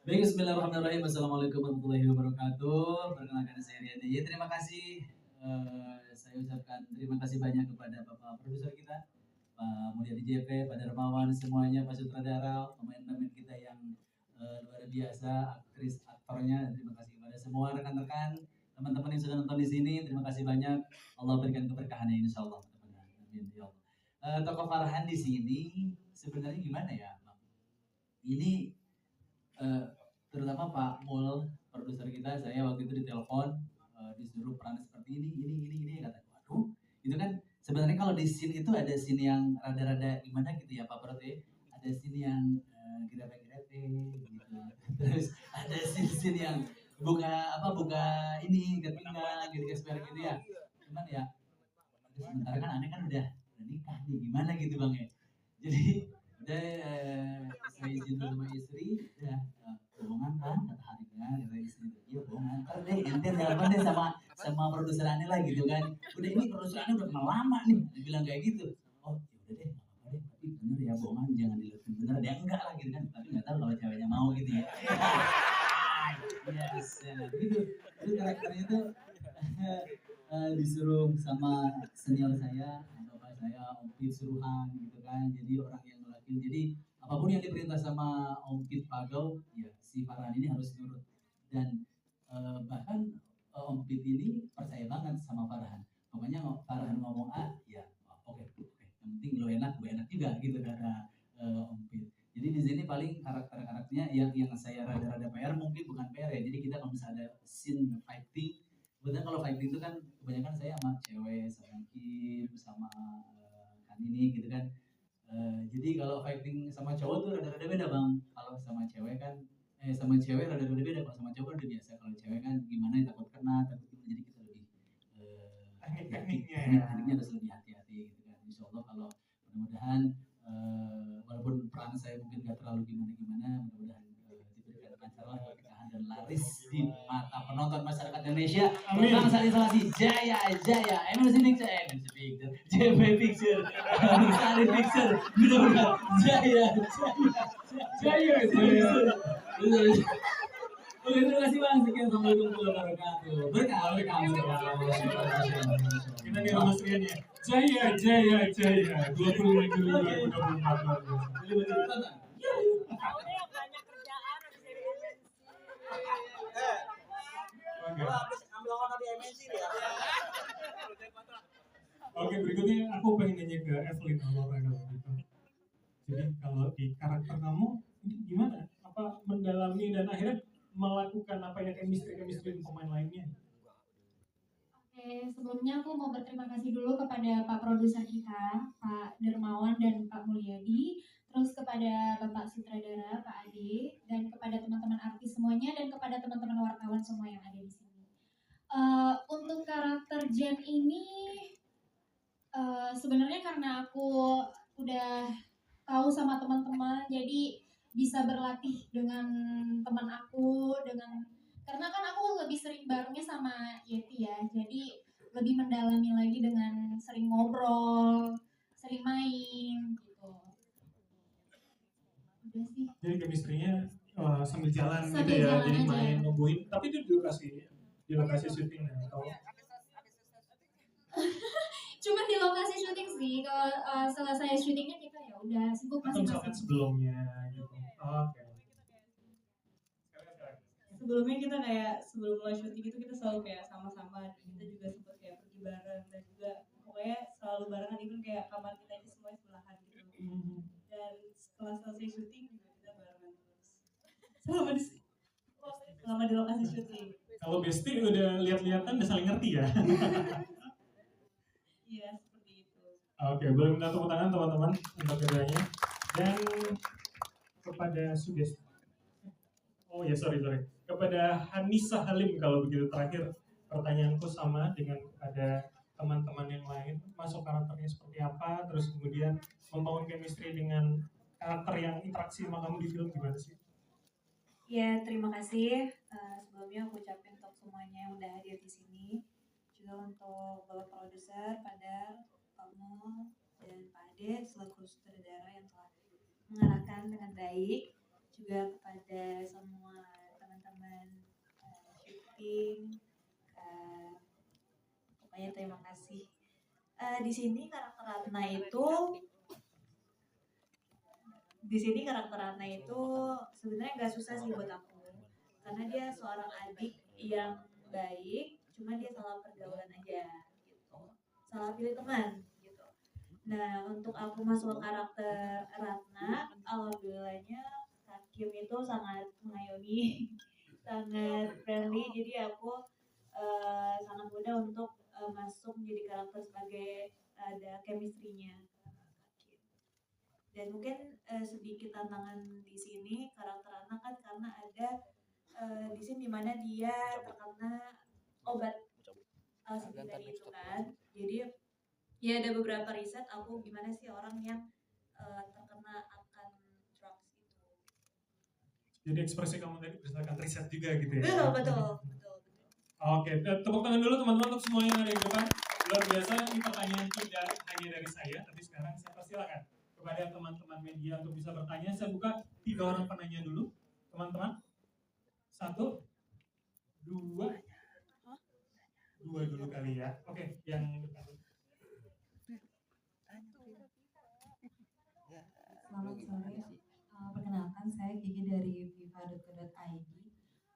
Speaker 10: Baik, bismillahirrahmanirrahim. Assalamualaikum warahmatullahi wabarakatuh. Perkenalkan saya Rian DJ. Terima kasih. Saya ucapkan terima kasih banyak kepada Bapak produser kita, Pak Mulyadi JP, Pak Darmawan, semuanya, Pak sutradara, pemain-pemain kita yang luar biasa, aktris, aktornya. Terima kasih kepada semua rekan-rekan, teman-teman yang sudah nonton di sini. Terima kasih banyak. Allah berikan keberkahannya insya Allah. Amin ya Allah. Tokoh Farhan di sini sebenarnya gimana ya, Bang? Ini terutama Pak Mul, produser kita, saya waktu itu ditelepon, disuruh peran seperti ini, kata, waduh, itu kan sebenarnya kalau di scene itu ada scene yang rada-rada gimana gitu ya Pak Prote, ada scene yang grepe-grepe gitu, terus ada scene yang buka ini ketinggalan gitu gitu ya, cuman ya sementara kan aneh kan udah nikah nih, gimana gitu Bang ya, jadi udah saya izin dulu sama istri, udah bohongan kan kata Harika, kata istri, iya bohongan, ntar deh ente telepon deh sama produser Ane lah gitu kan, udah ini produser Ane udah kenal lama nih, dia bilang kayak gitu, oh yaudah deh nggak apa-apa deh, tapi bener ya bohongan jangan dilihatin bener, dia enggak lah gitu kan, tapi nggak tahu kalau ceweknya mau gitu ya. Yes, ya, gitu. Terus karakternya tuh disuruh sama senior saya, bapak saya, Om Pit suruhan gitu kan, jadi orang yang ngelakuin, jadi apapun yang diperintah sama Om Pit Pagau, ya si Farhan ini harus nurut, dan bahkan Om Pit ini percaya banget sama Farhan, pokoknya Farhan ngomong A, ya oke, yang penting lo enak, gue enak juga gitu kata Om Pit. Jadi di sini paling karakternya yang saya rada-rada PR, mungkin bukan PR ya, jadi kita kalau misalnya ada scene fighting, kemudian kalau fighting itu kan kebanyakan saya sama cewek, sama Kim, sama kan ini gitu kan. Jadi kalau fighting sama cowok tuh rada-rada beda Bang. Kalau sama cewek kan, sama cewek rada-rada beda. Kalau sama cowok udah biasa. Kalau cewek kan gimana takut kena, takut gimana. Jadi kita lebih tekniknya harus lebih hati-hati gitu kan. Insya Allah kalau mudah-mudahan walaupun peran saya mungkin gak terlalu gimana-gimana, mudah-mudahan diberikan lancar lah pernikahan dan laris di mata penonton masyarakat Indonesia. Bangsal Isolasi jaya, MNC Picture, JP Picture, Sari Picture, benar-benar jaya. Oke, terima kasih Bang. Sekian, assalamualaikum warahmatullahi wabarakatuh. Berkah.
Speaker 3: Kita nih Mas Rian ya. Jaya. 25 Juli 2024. Oke, berikutnya aku pengen nanya ke Evelyn Aurora kalau gitu. Jadi kalau di karakter kamu ini gimana? Apa mendalami dan akhirnya melakukan apa ya chemistry pemain lainnya?
Speaker 11: Oke, sebelumnya aku mau berterima kasih dulu kepada Pak produser kita, Pak Darmawan dan Pak Mulyadi, terus kepada Bapak sutradara, Pak Ade, dan kepada teman-teman artis semuanya, dan kepada teman-teman wartawan semua yang ada di sini. Untuk karakter Jen ini, sebenarnya karena aku udah tahu sama teman-teman, jadi bisa berlatih dengan teman aku, dengan Karena kan aku lebih sering barengnya sama Yeti ya, jadi lebih mendalami lagi dengan sering ngobrol, sering main gitu. Udah sih.
Speaker 3: Jadi chemistry-nya sambil jalan gitu
Speaker 11: Sambil
Speaker 3: ya,
Speaker 11: jalan
Speaker 3: jadi
Speaker 11: aja.
Speaker 3: main nungguin. Tapi itu di lokasi syuting atau
Speaker 11: Cuma di lokasi syuting sih. Kalau selesai syutingnya kita ya udah sibuk
Speaker 3: atau misalkan
Speaker 11: masing-masing.
Speaker 3: sebelumnya gitu. Oke.
Speaker 6: Sebelumnya kita kayak sebelum mulai syuting itu kita selalu kayak sama-sama, dan kita juga sempat kayak pergi bareng, dan juga pokoknya selalu barengan, even kayak kamar kita itu semuanya sebelahan gitu. Dan setelah selesai syuting juga kita barengan terus selama di lokasi syuting.
Speaker 3: Kalau bestie udah lihat-lihatan udah saling ngerti ya.
Speaker 6: Iya, seperti itu.
Speaker 3: Oke, boleh minta tepuk tangan teman-teman untuk keduanya. Dan kepada Sugesti. Oh ya, sorry. Kepada Hanisa Halim kalau begitu, terakhir pertanyaanku sama dengan kepada teman-teman yang lain. Masuk karakternya seperti apa, terus kemudian membangun chemistry dengan karakter yang interaksi sama kamu di film gimana sih?
Speaker 12: Ya, terima kasih. Sebelumnya aku ucapin untuk semuanya yang udah hadir di sini. Juga untuk Bapak Produser, Padar, Pak Mul, dan Pak Ade, selaku sutradara yang telah mengarahkan dengan baik. Juga kepada semua teman-teman syuting, pokoknya terima kasih. Di sini karakter Ratna itu sebenarnya nggak susah sih buat aku, karena dia seorang adik yang baik, cuma dia salah pergaulan aja gitu, salah pilih teman gitu. Nah, untuk aku masuk ke karakter Ratna, alhamdulillahnya Hakim itu sangat mengayomi, sangat friendly, jadi aku sangat mudah untuk masuk menjadi karakter sebagai ada chemistry-nya. Dan mungkin sedikit tantangan di sini karakter anak kan, karena ada di sini dimana dia terkena obat LSD tadi itu kan. Jadi ya ada beberapa riset aku gimana sih orang yang terkena akan drugs itu.
Speaker 3: Jadi ekspresi kamu tadi berdasarkan riset juga gitu ya?
Speaker 12: Betul.
Speaker 3: Oke, tepuk tangan dulu teman-teman untuk semua yang ada di depan. Luar biasa, ini pertanyaan tidak hanya dari saya, tapi sekarang saya persilakan kepada teman-teman media untuk bisa bertanya. Saya buka 3 orang penanya dulu, teman-teman. 1, 2 dulu kali ya. Oke, yang depan.
Speaker 13: Selamat sore. Perkenalkan, saya Gigi dari viva.co.id.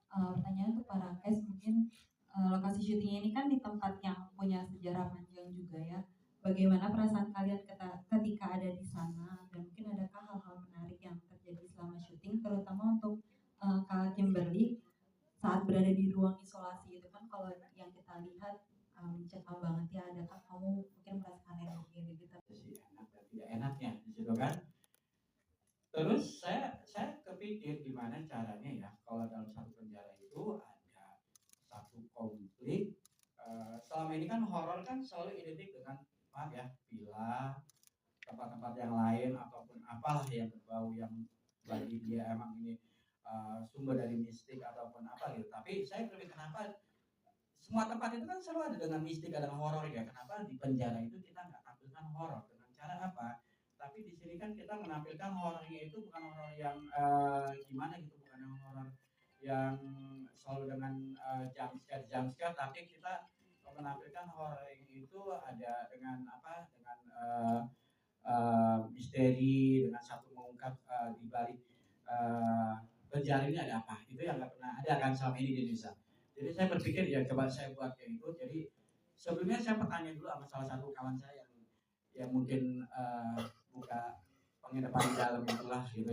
Speaker 13: Pertanyaan untuk para Rakes, mungkin lokasi syutingnya ini kan di tempat yang punya sejarah panjang juga ya. Bagaimana perasaan kalian ketika ada di sana, dan mungkin adakah hal-hal menarik yang terjadi selama syuting, terutama untuk Kak Kimberly saat berada di ruang isolasi itu kan, kalau yang kita lihat mencekam banget ya. Adakah kamu mungkin merasakan energi gitu?
Speaker 4: Enak dan tidak enaknya di situ kan. Terus saya kepikir gimana caranya ya kalau dalam satu penjara itu ada satu konflik. Selama ini kan horor kan selalu identik dengan maaf ya, villa, tempat-tempat yang lain ataupun apalah yang berbau yang bagi dia emang ini sumber dari mistik ataupun apa gitu. Tapi saya berpikir kenapa semua tempat itu kan selalu ada dengan mistik, ada horor ya. Kenapa di penjara itu kita nggak tampilkan horor? Dengan cara apa? Tapi di sini kan kita menampilkan horornya itu bukan horor yang gimana gitu, bukan yang horor yang selalu dengan jump scare, tapi kita menampilkan horor itu ada dengan apa, dengan misteri, dengan satu mengungkap di balik penjara ini ada apa, itu yang nggak pernah ada kan selama ini di Indonesia. Jadi saya berpikir ya coba saya buat kayak itu. Jadi sebelumnya saya bertanya dulu sama salah satu kawan saya yang mungkin buka penginapan di dalam itulah gitu,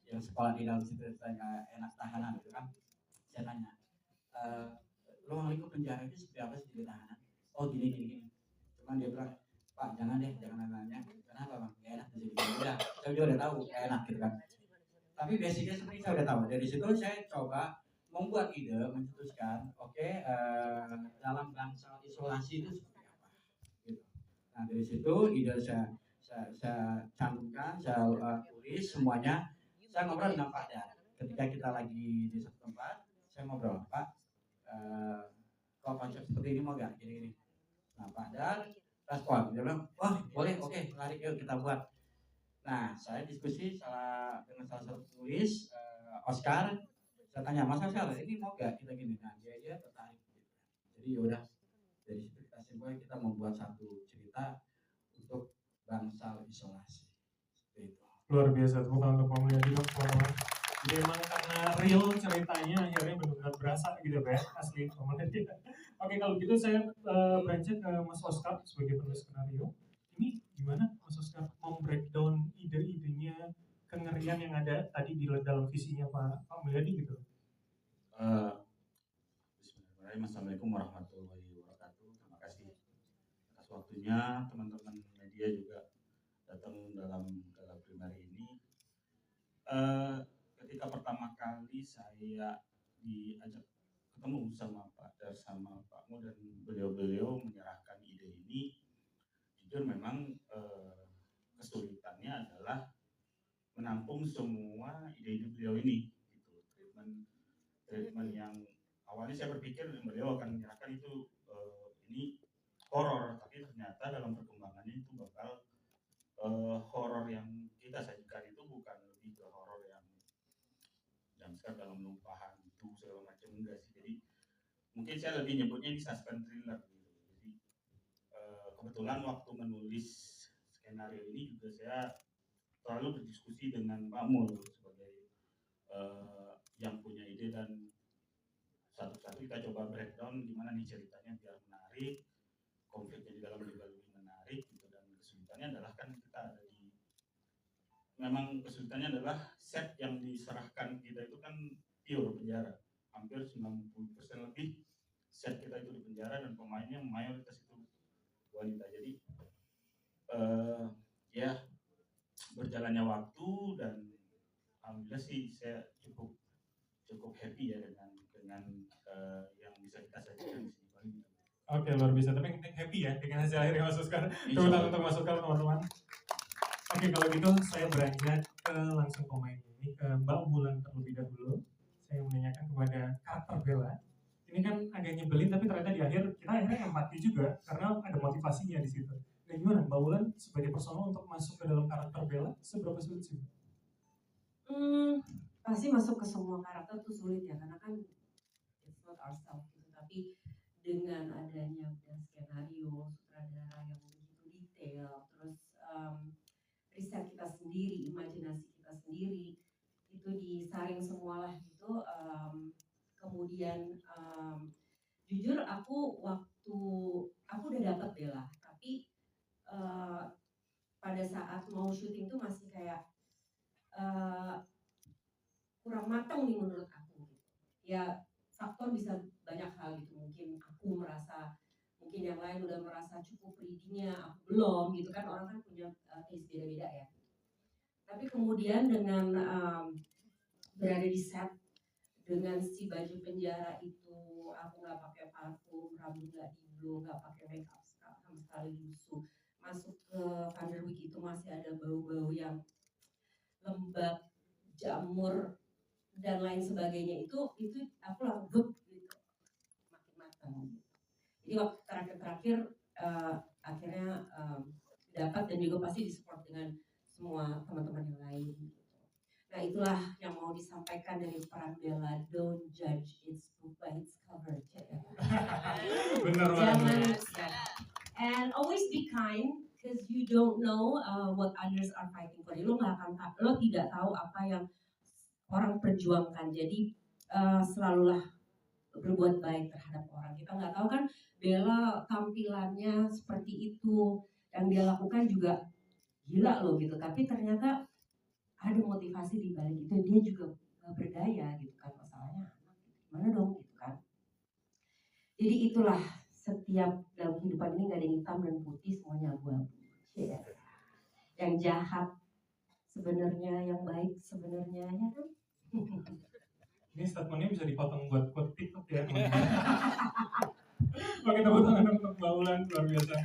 Speaker 4: yang sekolah di dalam situ, saya enak tahanan gitu kan. Saya tanya, ruang lingkup penjara itu seperti apa sih di tahanan? Oh gini. Cuman dia bilang, Pak jangan nanya. Kenapa bang? Gak enak di sini. Udah, saya juga udah tahu gak enak gitu kan. Tapi basicnya seperti saya udah tahu. Dari situ saya coba membuat ide, mencetuskan, dalam bangsa isolasi itu seperti apa? Gitu. Nah dari situ ide saya cantumkan, saya tulis semuanya. Saya ngobrol dengan Pak Dar. Ketika kita lagi di satu tempat, saya saya ngobrol, Pak, kalau konsep seperti ini mau gak gini-gini. Nah Pak Dan respon, dia bilang, wah boleh, oke, lari yuk kita buat. Nah saya diskusi dengan salah satu penulis, Oscar. Saya tanya, Mas Oscar, ini mau gak kita gini? Nah dia tertarik. Jadi yaudah, dari situ kita simpulkan kita membuat satu cerita untuk bangsal isolasi. Seperti itu.
Speaker 3: Luar biasa, tepuk tangan untuk Pak Mulyadi dong teman-teman. Jadi emang karena real ceritanya akhirnya benar-benar berasa gitu ya, asli Pak Mulyadi. Oke, kalau gitu saya beranjak ke Mas Oscar sebagai penulis skenario. Ini gimana Mas Oscar breakdown ide-idenya, kengerian yang ada tadi di dalam visinya Pak Mulyadi gitu?
Speaker 5: Bismillahirrahmanirrahim. Assalamualaikum warahmatullahi wabarakatuh. Terima kasih atas waktunya teman-teman media juga datang dalam gala primer ini. Ketika pertama kali saya diajak ketemu sama Pak Dar sama Pak Mu dan beliau-beliau menyerahkan ide ini, jujur memang kesulitannya adalah menampung semua ide-ide beliau ini. Gitu. Treatment yang awalnya saya berpikir beliau akan menyerahkan itu ini horor, tapi ternyata dalam perkembangannya itu bakal horor yang kita sajikan itu bukan lebih ke horor yang jumpscare dalam lumpahan itu segala macam, enggak sih. Jadi mungkin saya lebih nyebutnya ini suspense thriller gitu. Jadi kebetulan waktu menulis skenario ini juga saya selalu berdiskusi dengan Pak Mul sebagai yang punya ide, dan satu-satu kita coba breakdown gimana nih ceritanya biar menarik, konfliknya di dalam juga lebih menarik gitu. Dan kesulitannya adalah kan kita ada di, memang kesulitannya adalah set yang diserahkan kita itu kan pure penjara, hampir 90% lebih set kita itu di penjara dan pemainnya mayoritas itu wanita. Jadi ya berjalannya waktu dan alhamdulillah sih saya cukup happy ya dengan yang bisa kita sajikan di sini.
Speaker 3: Oke, luar biasa. Tapi yang happy ya dengan hasil akhirnya Mas Oscar. Tepuk tangan untuk Mas Oscar teman-teman. Oke, kalau gitu saya beranjak ke langsung pemain ini ke Mbak Bulan terlebih dahulu. Saya menanyakan kepada karakter Bella. Ini kan agak nyebelin tapi ternyata di akhir kita akhirnya empati juga karena ada motivasinya di situ. Nah, gimana Mbak Bulan sebagai personal untuk masuk ke dalam karakter Bella seberapa sulit sih?
Speaker 2: Pasti masuk ke semua karakter tuh sulit ya karena kan it's not ourselves gitu. Tapi dengan adanya skenario, sutradara yang begitu detail, terus riset kita sendiri, imajinasi kita sendiri, itu disaring semualah gitu. Kemudian jujur aku udah dapet Bella, tapi pada saat mau syuting tuh masih kayak kurang matang nih menurut aku gitu. Ya faktor bisa banyak hal gitu, mungkin aku merasa, mungkin yang lain udah merasa cukup readingnya, aku belum gitu kan, orang kan punya taste beda-beda ya. Tapi kemudian dengan berada di set dengan si baju penjara itu, aku nggak pakai parfum, rambut nggak diblow, nggak pakai makeup sama sekali lusuh, masuk ke Vanderwyk itu masih ada bau-bau yang lembab, jamur dan lain sebagainya, itu aku langsung gitu makin matang gitu. Jadi waktu terakhir akhirnya dapat dan juga pasti disupport dengan semua teman-teman yang lain gitu. Nah itulah yang mau disampaikan dari peran Bella, don't judge its book by its cover.
Speaker 3: Benar banget.
Speaker 2: And always be kind because you don't know what others are fighting for. Lo tidak tahu apa yang orang perjuangkan, jadi selalulah berbuat baik terhadap orang. Kita nggak tahu kan Bella tampilannya seperti itu, yang dia lakukan juga gila loh gitu, tapi ternyata ada motivasi di balik itu, dia juga berdaya gitu kan, masalahnya anak gimana dong gitu kan. Jadi itulah, setiap dalam kehidupan ini nggak ada yang hitam dan putih, semuanya abu-abu. Yang jahat sebenarnya, yang baik sebenarnya, ya kan.
Speaker 3: Ini statementnya bisa dipotong buat quote TikTok ya teman-teman. Oke, tepuk tangan untuk Mbak Ulan, luar biasa.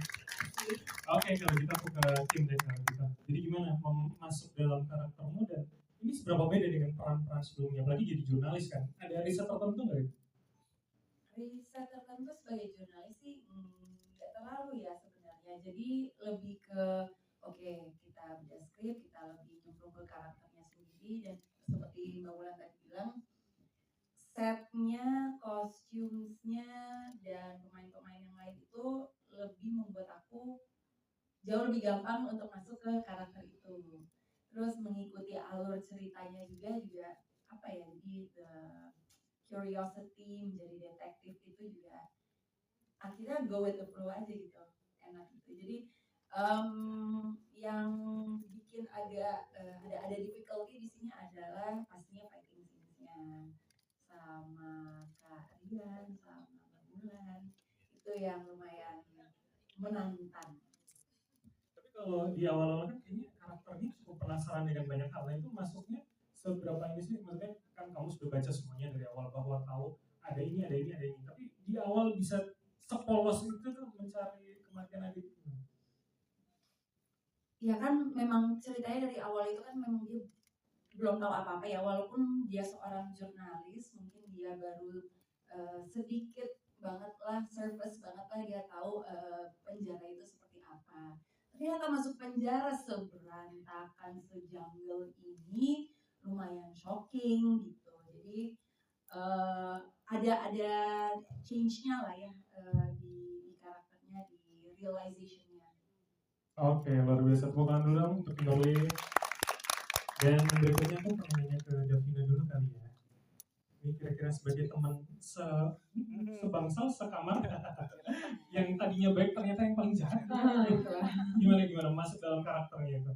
Speaker 3: Oke, kalau kita aku ke tim deh sekarang kita. Jadi gimana masuk dalam karaktermu, dan ini seberapa beda dengan peran-peran sebelumnya, apalagi jadi jurnalis kan? Ada riset tertentu nggak?
Speaker 1: Riset tertentu sebagai jurnalis sih nggak terlalu ya sebenarnya. Jadi lebih ke oke, kita baca skrip, kita lebih nyemplung ke karakternya sendiri, dan seperti Mbak Wulan tadi bilang, setnya, kostumnya, dan pemain-pemain yang lain itu lebih membuat aku jauh lebih gampang untuk masuk ke karakter itu. Terus mengikuti alur ceritanya juga apa ya, jadi curiosity menjadi detektif itu juga akhirnya go with the flow aja gitu, enak gitu. Jadi yang bikin agak ada difficulty di sini adalah pastinya fighting scenes-nya sama Kak Rian sama Mbak Bulan, itu yang lumayan menantang.
Speaker 3: Tapi kalau di awal-awal kan kayaknya karakternya cukup penasaran dengan banyak hal. Nah itu masuknya seberapa ini sih? Maksudnya kan kamu sudah baca semuanya dari awal bahwa tahu ada ini, ada ini, ada ini. Tapi di awal bisa sepolos itu tuh mencari kematian Adit.
Speaker 1: Ya kan memang ceritanya dari awal itu kan memang dia belum tahu apa-apa ya, walaupun dia seorang jurnalis, mungkin dia baru sedikit banget lah, surface banget lah dia tahu penjara itu seperti apa. Ternyata masuk penjara seberantakan, sejungle ini lumayan shocking gitu. Jadi ada change-nya lah ya di karakternya, di realization-nya.
Speaker 3: Oke, luar biasa. Tepuk tangan dulu dong untuk Kimberly. Dan berikutnya aku pengen nanya ke Davina dulu kali ya. Ini kira-kira sebagai teman sebangsa, sekamar, yang tadinya baik ternyata yang paling jahat. Gimana masuk dalam karakternya itu?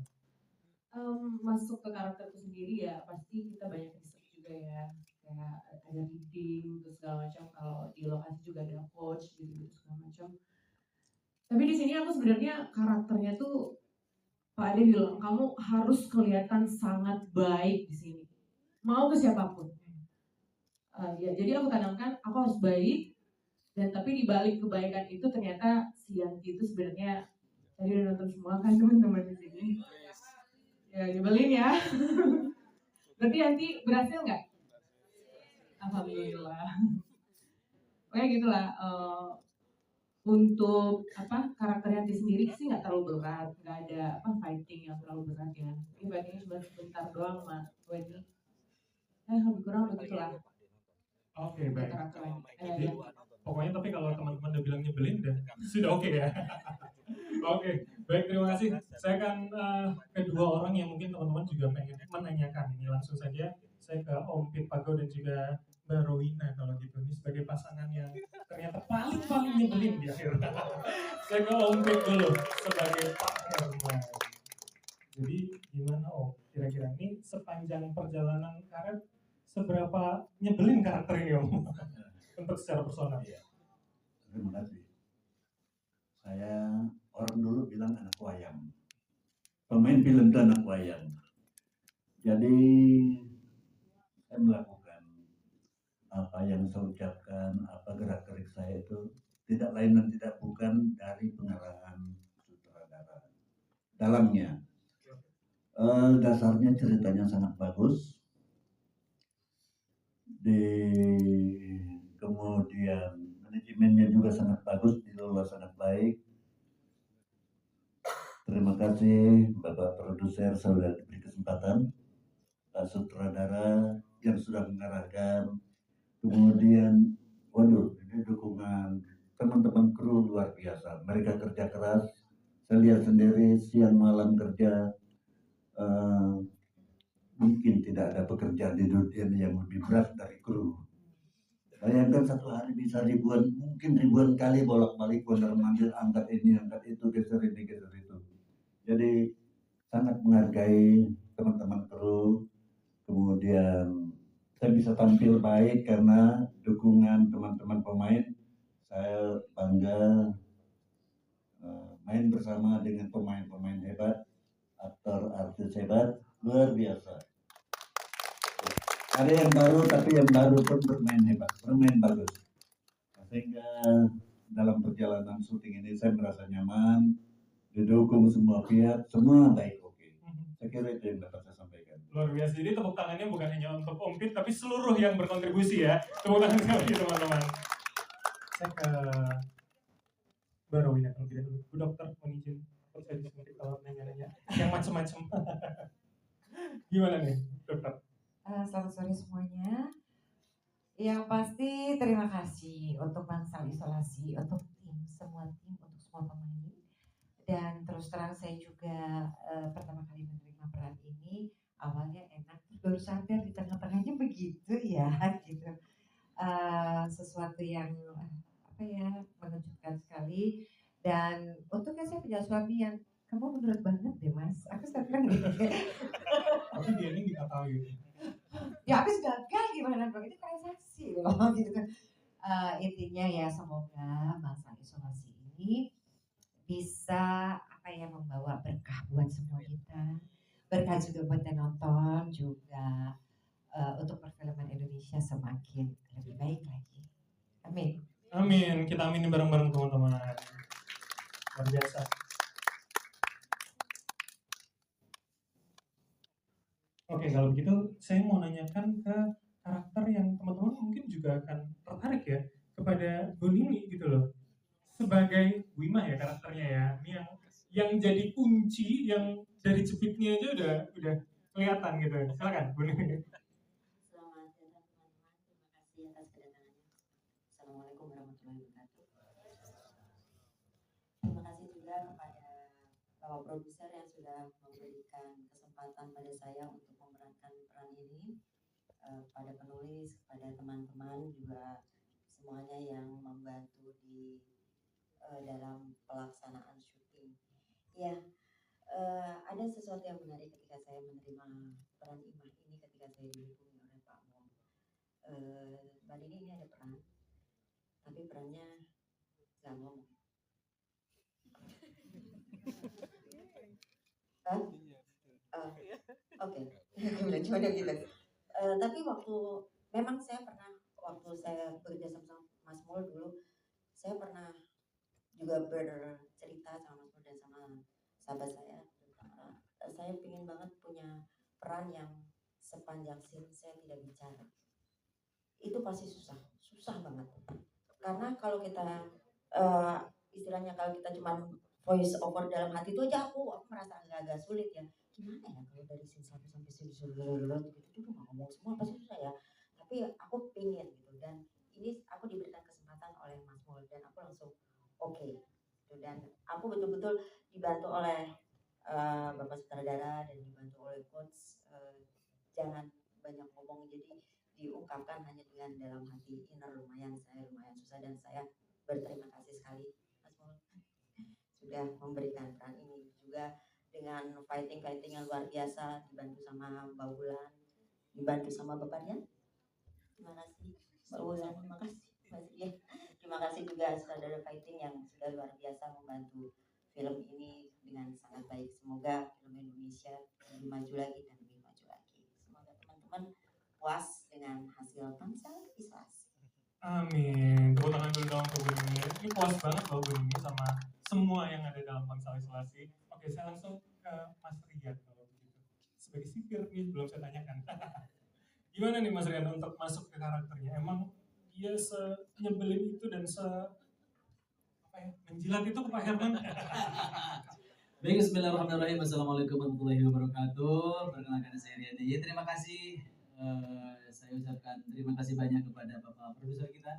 Speaker 6: Masuk ke karakterku sendiri ya pasti kita banyak riset juga ya, kayak ada reading terus segala macam. Kalau di lokasi juga ada coach gitu segala macam. Tapi di sini aku sebenarnya karakternya tuh Pak Ade bilang kamu harus kelihatan sangat baik di sini, mau ke siapapun. Ya, jadi aku tanamkan aku harus baik, dan tapi di balik kebaikan itu ternyata si Yanti itu sebenarnya, tadi udah nonton semua kan teman-teman di sini. Ya nyebelin ya. Berarti Yanti berhasil nggak? Alhamdulillah. Kayak gitulah. Untuk karakter Yanti sendiri sih nggak terlalu berat, nggak ada fighting yang terlalu berat ya. Ini fightingnya cuma sebentar doang sama Wendy. Lebih kurang begitulah.
Speaker 3: Oke, baik. Jadi, pokoknya tapi kalau teman-teman udah bilang nyebelin sudah oke ya. Oke, baik, terima kasih. Saya akan kedua orang yang mungkin teman-teman juga pengen menanyakan ini, langsung saja saya ke Om Pitpago dan juga Mbak Rowina kalau gitu. Ini sebagai pasangan yang ternyata paling nyebelin di akhir. Saya ke Om Pit dulu sebagai Pak Herman. Jadi gimana Om? Kira-kira ini sepanjang perjalanan karir seberapa nyebelin karakternya Om? Untuk secara personal.
Speaker 7: Terima kasih. Saya orang dulu bilang anak wayang. Pemain film itu anak wayang. Jadi saya melakukan apa yang saya ucapkan, apa gerak-gerik saya itu tidak lain dan tidak bukan dari pengarahan sutradara. Dalamnya, dasarnya ceritanya sangat bagus. Kemudian manajemennya juga sangat bagus, dikelola sangat baik. Terima kasih Bapak Produser sudah diberi kesempatan, Pak Sutradara yang sudah mengarahkan. Kemudian, waduh, ini dukungan teman-teman kru luar biasa. Mereka kerja keras. Saya lihat sendiri siang malam kerja. Mungkin tidak ada pekerjaan di dunia yang lebih berat dari kru. Bayangkan satu hari bisa mungkin ribuan kali bolak-balik mondar-mandir, angkat ini, angkat itu, geser ini, geser itu. Jadi sangat menghargai teman-teman kru. Kemudian saya bisa tampil baik karena dukungan teman-teman pemain. Saya bangga main bersama dengan pemain-pemain hebat, aktor artis hebat, luar biasa. Ada yang baru, tapi yang baru pun bermain hebat, bermain bagus. Sehingga dalam perjalanan syuting ini saya merasa nyaman, didukung semua pihak, semua baik oke. Saya kira itu yang dapat saya sampaikan.
Speaker 3: luar biasa. Jadi tepuk tangannya bukan hanya untuk Om Pit, tapi seluruh yang berkontribusi ya. Tepuk tangan sekali teman-teman. Saya ke Mbak Rowina kalau tidak dulu. Bu Dokter, mohon izin. Saya disuntik kalau nanya-nanya. Yang macam-macam. Gimana nih, Dokter?
Speaker 8: Selamat sore semuanya. Yang pasti terima kasih untuk Bangsal Isolasi, untuk semua tim, untuk semua pemain. Dan terus terang saya juga pertama kali menerima peran ini, awalnya enak, terus baru sadar di tengah-tengahnya begitu ya, gitu. Sesuatu yang apa ya, mengejutkan sekali. Dan untungnya saya punya suami yang kamu menurut banget deh mas, aku seneng deh.
Speaker 3: Tapi dia ini diketahui gitu.
Speaker 8: Ya habis gagal gimana dong, itu transaksi loh gitu. Intinya ya semoga masa isolasi ini bisa apa ya, membawa berkah buat semua kita, berkah juga buat yang nonton, juga untuk perfilman Indonesia semakin lebih baik lagi. Amin.
Speaker 3: Amin, kita aminin bareng-bareng teman-teman. Luar biasa. Oke, kalau begitu saya mau nanyakan ke karakter yang teman-teman mungkin juga akan tertarik ya kepada Bu Nini gitu loh. Sebagai Wimah ya karakternya ya. Ini yang jadi kunci, yang dari jepitnya aja udah kelihatan gitu. Silakan Bu Nini.
Speaker 9: Selamat datang teman-teman, terima kasih atas kedatangannya. Assalamualaikum warahmatullahi wabarakatuh. Terima kasih juga kepada Bapak Produser yang sudah memberikan kesempatan pada saya untuk memerankan peran ini, pada penulis, kepada teman-teman juga semuanya yang membantu di dalam pelaksanaan syuting. Ya, ada sesuatu yang menarik ketika saya menerima peran Imah ini, ketika saya dihubungi oleh Pak Mom. Mbak Nini ini ada peran, tapi perannya nggak ngomong. Oke, cuma gitu. Tapi memang saya pernah, waktu saya bekerja sama Mas Mul dulu, saya pernah juga bercerita sama Mas Mul dan sama sahabat saya. Saya ingin banget punya peran yang sepanjang scene saya tidak bicara. Itu pasti susah banget. Karena kalau kita istilahnya kalau kita cuma voice over dalam hati itu aja aku merasa agak sulit ya. Gimana ya kalau dari scene 1 sampai scene 10 gitu nggak ngomong semua pasti susah ya. Tapi aku pengen gitu, dan ini aku diberikan kesempatan oleh Mas Mul dan aku langsung oke. Dan aku betul-betul dibantu oleh Bapak Sutradara dan dibantu oleh coach, jangan banyak ngomong, jadi diungkapkan hanya dengan dalam hati. Inner lumayan susah, dan saya berterima kasih sekali Mas Mul sudah memberikan peran ini, juga dengan fighting yang luar biasa, dibantu sama Mbak Wulan, dibantu sama Bapak Dian. Terima kasih Mbak Wulan, terima kasih Mas Dian. Terima kasih juga saudara fighting yang sudah luar biasa membantu film ini dengan sangat baik. Semoga film Indonesia lebih maju lagi dan lebih maju lagi. Semoga teman-teman puas dengan hasil Bangsal Isolasi.
Speaker 3: Amin. Tepuk tangan dulu dong untuk Bu Nini. Ini puas banget loh Bu Nini sama semua yang ada dalam Bangsal Isolasi. Oke, saya langsung ke Mas Rian kalau begitu. Sebagai sipir nih, belum saya tanyakan. Gimana nih Mas Rian untuk masuk ke karakternya? Emang dia senyebelin itu dan menjilat itu ke Pak Herman?
Speaker 10: Baik, bismillahirrahmanirrahim. Assalamualaikum warahmatullahi wabarakatuh. Perkenalkan saya Rian. Terima kasih. Saya ucapkan terima kasih banyak kepada Bapak Produser kita,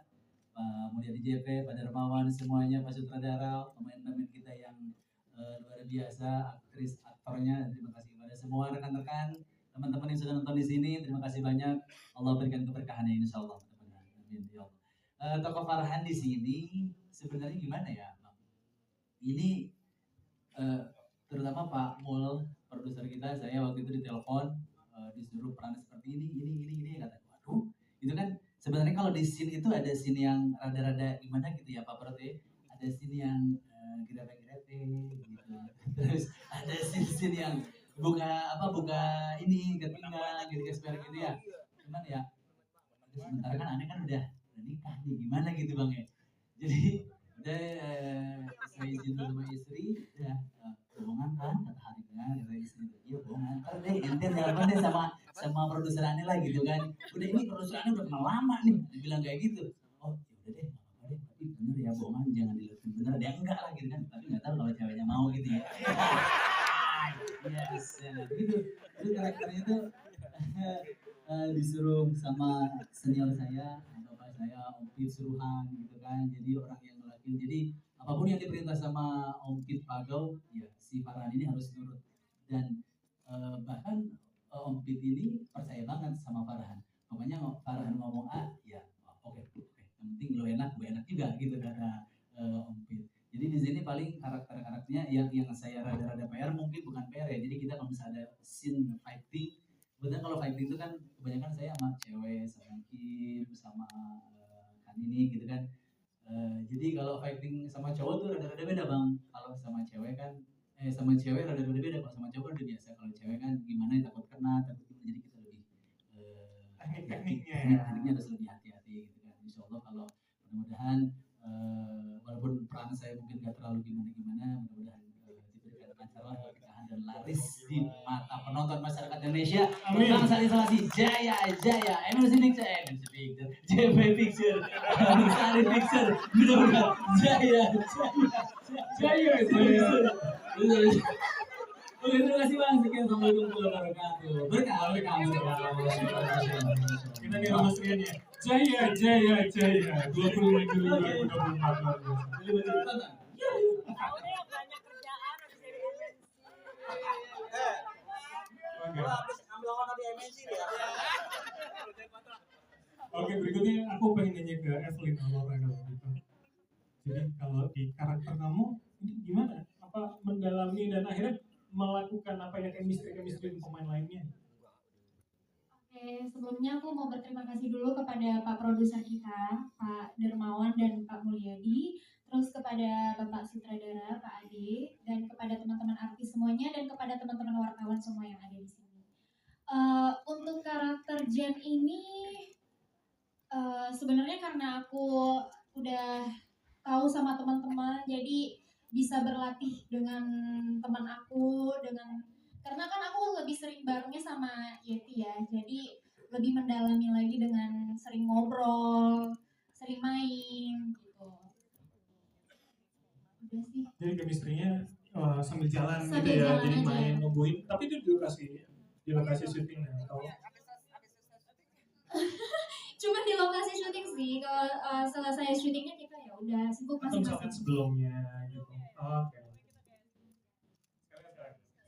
Speaker 10: Pak Mulyadi JP, Pak Darmawan, semuanya, Pak Sutradara, pemain-pemain kita yang luar biasa, aktris, aktornya. Terima kasih kepada semua rekan-rekan, teman-teman yang sudah nonton di sini. Terima kasih banyak. Allah berikan keberkahannya insya Allah. Amin ya Allah. Tokoh Farhan di sini sebenarnya gimana ya, Bang? Ini terutama Pak Mul, produser kita, saya waktu itu ditelepon, disuruh peran seperti ini, kata, waduh, itu kan sebenarnya kalau di scene itu ada scene yang rada-rada gimana gitu ya Pak Prote, ada scene yang grepe-grepe gitu, terus ada scene yang buka ini ketinggalan gitu gitu ya, cuman ya sementara kan aneh kan udah nikah nih, gimana gitu Bang ya, jadi udah saya izin sama istri, udah bohongan kan, kata Hari kan, kata istri, iya bohongan, ntar deh ente telepon deh sama produser Ane lah gitu kan. Udah ini produser Ane udah kenal lama nih, dia bilang kayak gitu. Oh ya udah deh, nggak apa-apa deh, tapi bener ya bohongan jangan dilakuin bener dia enggak lah gitu kan. Tapi nggak tahu kalau ceweknya mau gitu ya. Yes, ya, gitu. Itu karakternya tuh disuruh sama senior saya, bapak saya, Om Pit suruhan gitu kan. Jadi orang yang ngelakuin. Jadi apapun yang diperintah sama Om Pit Pagau, ya si Farhan ini harus nurut. Dan bahkan Om Pit ini percaya banget sama Farhan. Pokoknya Farhan ngomong A, ya oke. Yang penting lo enak, gue enak juga gitu kata Om Pit. Jadi di sini paling karakternya yang saya rada-rada PR mungkin bukan PR ya. Jadi kita kalau misalnya ada scene fighting, kebetulan kalau fighting itu kan kebanyakan saya sama cewek, sama Kim, sama kan ini gitu kan. Jadi kalau fighting sama cowok tuh rada-rada beda bang. Kalau sama cewek kan, sama cewek rada-rada beda. Kalau sama cowok udah biasa. Kalau cewek kan gimana takut kena, takut gimana. Jadi kita lebih tekniknya harus lebih hati-hati gitu kan. Insya Allah kalau mudah-mudahan walaupun peran saya mungkin gak terlalu gimana-gimana, mudah-mudahan diberikan lancar pernikahan dan laris di mata penonton masyarakat Indonesia. Bangsa Isolasi Jaya Jaya, MNC Picture, JP Picture, Sari Picture, mudah-mudahan Jaya Jaya Jaya. Oke, terima kasih bang. Sekian, assalamualaikum warahmatullahi wabarakatuh. Berkah.
Speaker 3: Kita nih Mas Rian ya. Jaya Jaya Jaya 25 Juli 2024. Oke, berikutnya aku pengen nanya ke Evelyn Alora kalau gitu. Jadi kalau di karakter kamu ini gimana? Apa mendalami dan akhirnya melakukan apa ya chemistry dengan pemain lainnya?
Speaker 11: Oke, sebelumnya aku mau berterima kasih dulu kepada Pak Produser kita, Pak Dermawan dan Pak Mulyadi, terus kepada Bapak Sutradara, Pak Ade, dan kepada teman-teman artis semuanya, dan kepada teman-teman wartawan semua yang ada di sini. Untuk karakter Jen ini, sebenarnya karena aku udah tahu sama teman-teman, jadi bisa berlatih dengan teman aku, karena kan aku lebih sering barengnya sama Yeti ya, jadi lebih mendalami lagi dengan sering ngobrol, sering main gitu. Udah sih.
Speaker 3: Jadi chemistry-nya sambil jalan
Speaker 11: Sambil
Speaker 3: gitu ya,
Speaker 11: jalan
Speaker 3: jadi
Speaker 11: aja.
Speaker 3: main nungguin. Tapi itu di lokasi syuting atau
Speaker 11: Cuma di lokasi syuting sih. Kalau selesai syutingnya kita ya udah sibuk
Speaker 3: atau misalkan
Speaker 11: masing-masing.
Speaker 3: sebelumnya gitu. Oke.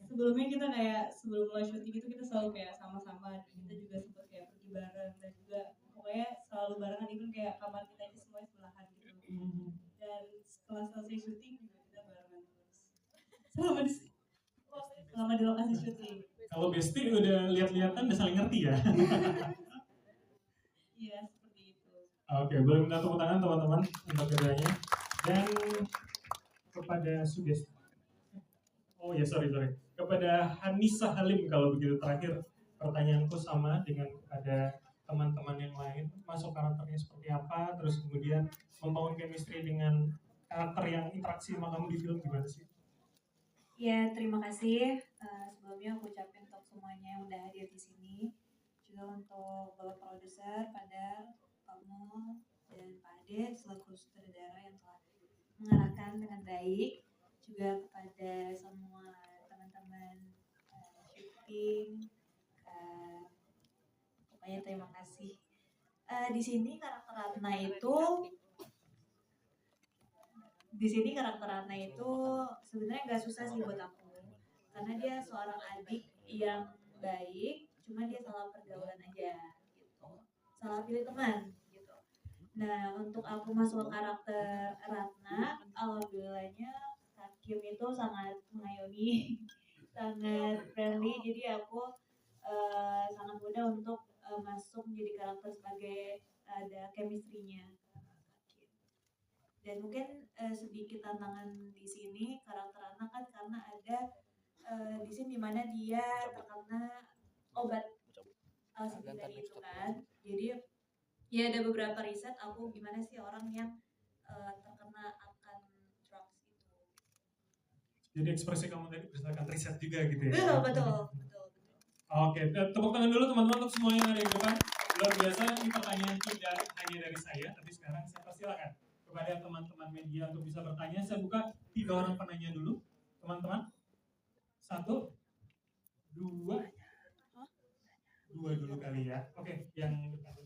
Speaker 12: Sebelumnya kita kayak sebelum mulai syuting itu kita selalu kayak sama-sama, kita juga sempat kayak pergi bareng dan juga pokoknya selalu barengan, even kayak kamar kita itu semuanya sebelahan gitu. Dan setelah selesai syuting juga kita barengan terus selama di lokasi syuting.
Speaker 3: Kalau bestie udah lihat-lihatan udah saling ngerti ya.
Speaker 12: Iya seperti itu.
Speaker 3: Oke, boleh minta tepuk tangan teman-teman untuk keduanya. Dan kepada Sugesti. Oh ya, sorry. Kepada Hanisa Halim kalau begitu, terakhir pertanyaanku sama dengan kepada teman-teman yang lain, masuk karakternya seperti apa, terus kemudian membangun chemistry dengan karakter yang interaksi sama kamu di film gimana sih?
Speaker 12: Ya, terima kasih. Sebelumnya aku ucapin untuk semuanya yang udah hadir di sini. Juga untuk Bapak Produser, pada Pak Mul, dan Pak Ade, selaku sutradara yang telah mengarahkan dengan baik. Juga kepada semua teman-teman syuting. Pokoknya terima kasih. Di sini karakter Ratna itu sebenarnya nggak susah sih buat aku, karena dia seorang adik yang baik, cuma dia salah pergaulan aja gitu, salah pilih teman gitu. Nah, untuk aku masuk ke karakter Ratna, alhamdulillahnya Hakim itu sangat mengayomi, sangat friendly, jadi aku sangat mudah untuk masuk menjadi karakter sebagai ada chemistry-nya. Dan mungkin sedikit tantangan di sini karakter anak kan karena ada di sini dimana dia terkena obat dari itu kan. Jadi ya ada beberapa riset aku gimana sih orang yang terkena akan drugs itu.
Speaker 3: Jadi ekspresi kamu tadi berdasarkan riset juga gitu ya?
Speaker 12: Betul.
Speaker 3: Oke, tepuk tangan dulu teman-teman untuk semua yang ada di depan. Luar biasa, ini pertanyaan tidak hanya dari saya, tapi sekarang saya persilakan kepada teman-teman media untuk bisa bertanya. Saya buka 3 orang penanya dulu, teman-teman. 1, 2 dulu kali ya. Oke, yang depan.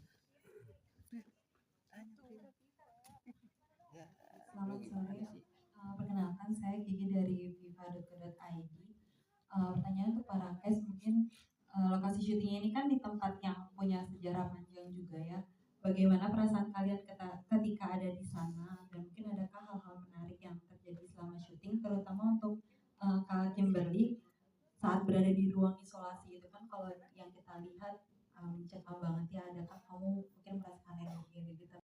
Speaker 13: Selamat sore. Perkenalkan saya Gigi dari viva.co.id. Pertanyaan untuk Pak Rakes, mungkin lokasi syutingnya ini kan di tempat yang punya sejarah panjang juga ya. Bagaimana perasaan kalian ketika ada di sana, dan mungkin adakah hal-hal menarik yang terjadi selama syuting, terutama untuk Kak Kimberly saat berada di ruang isolasi itu kan, kalau yang kita lihat mencekam banget ya, adakah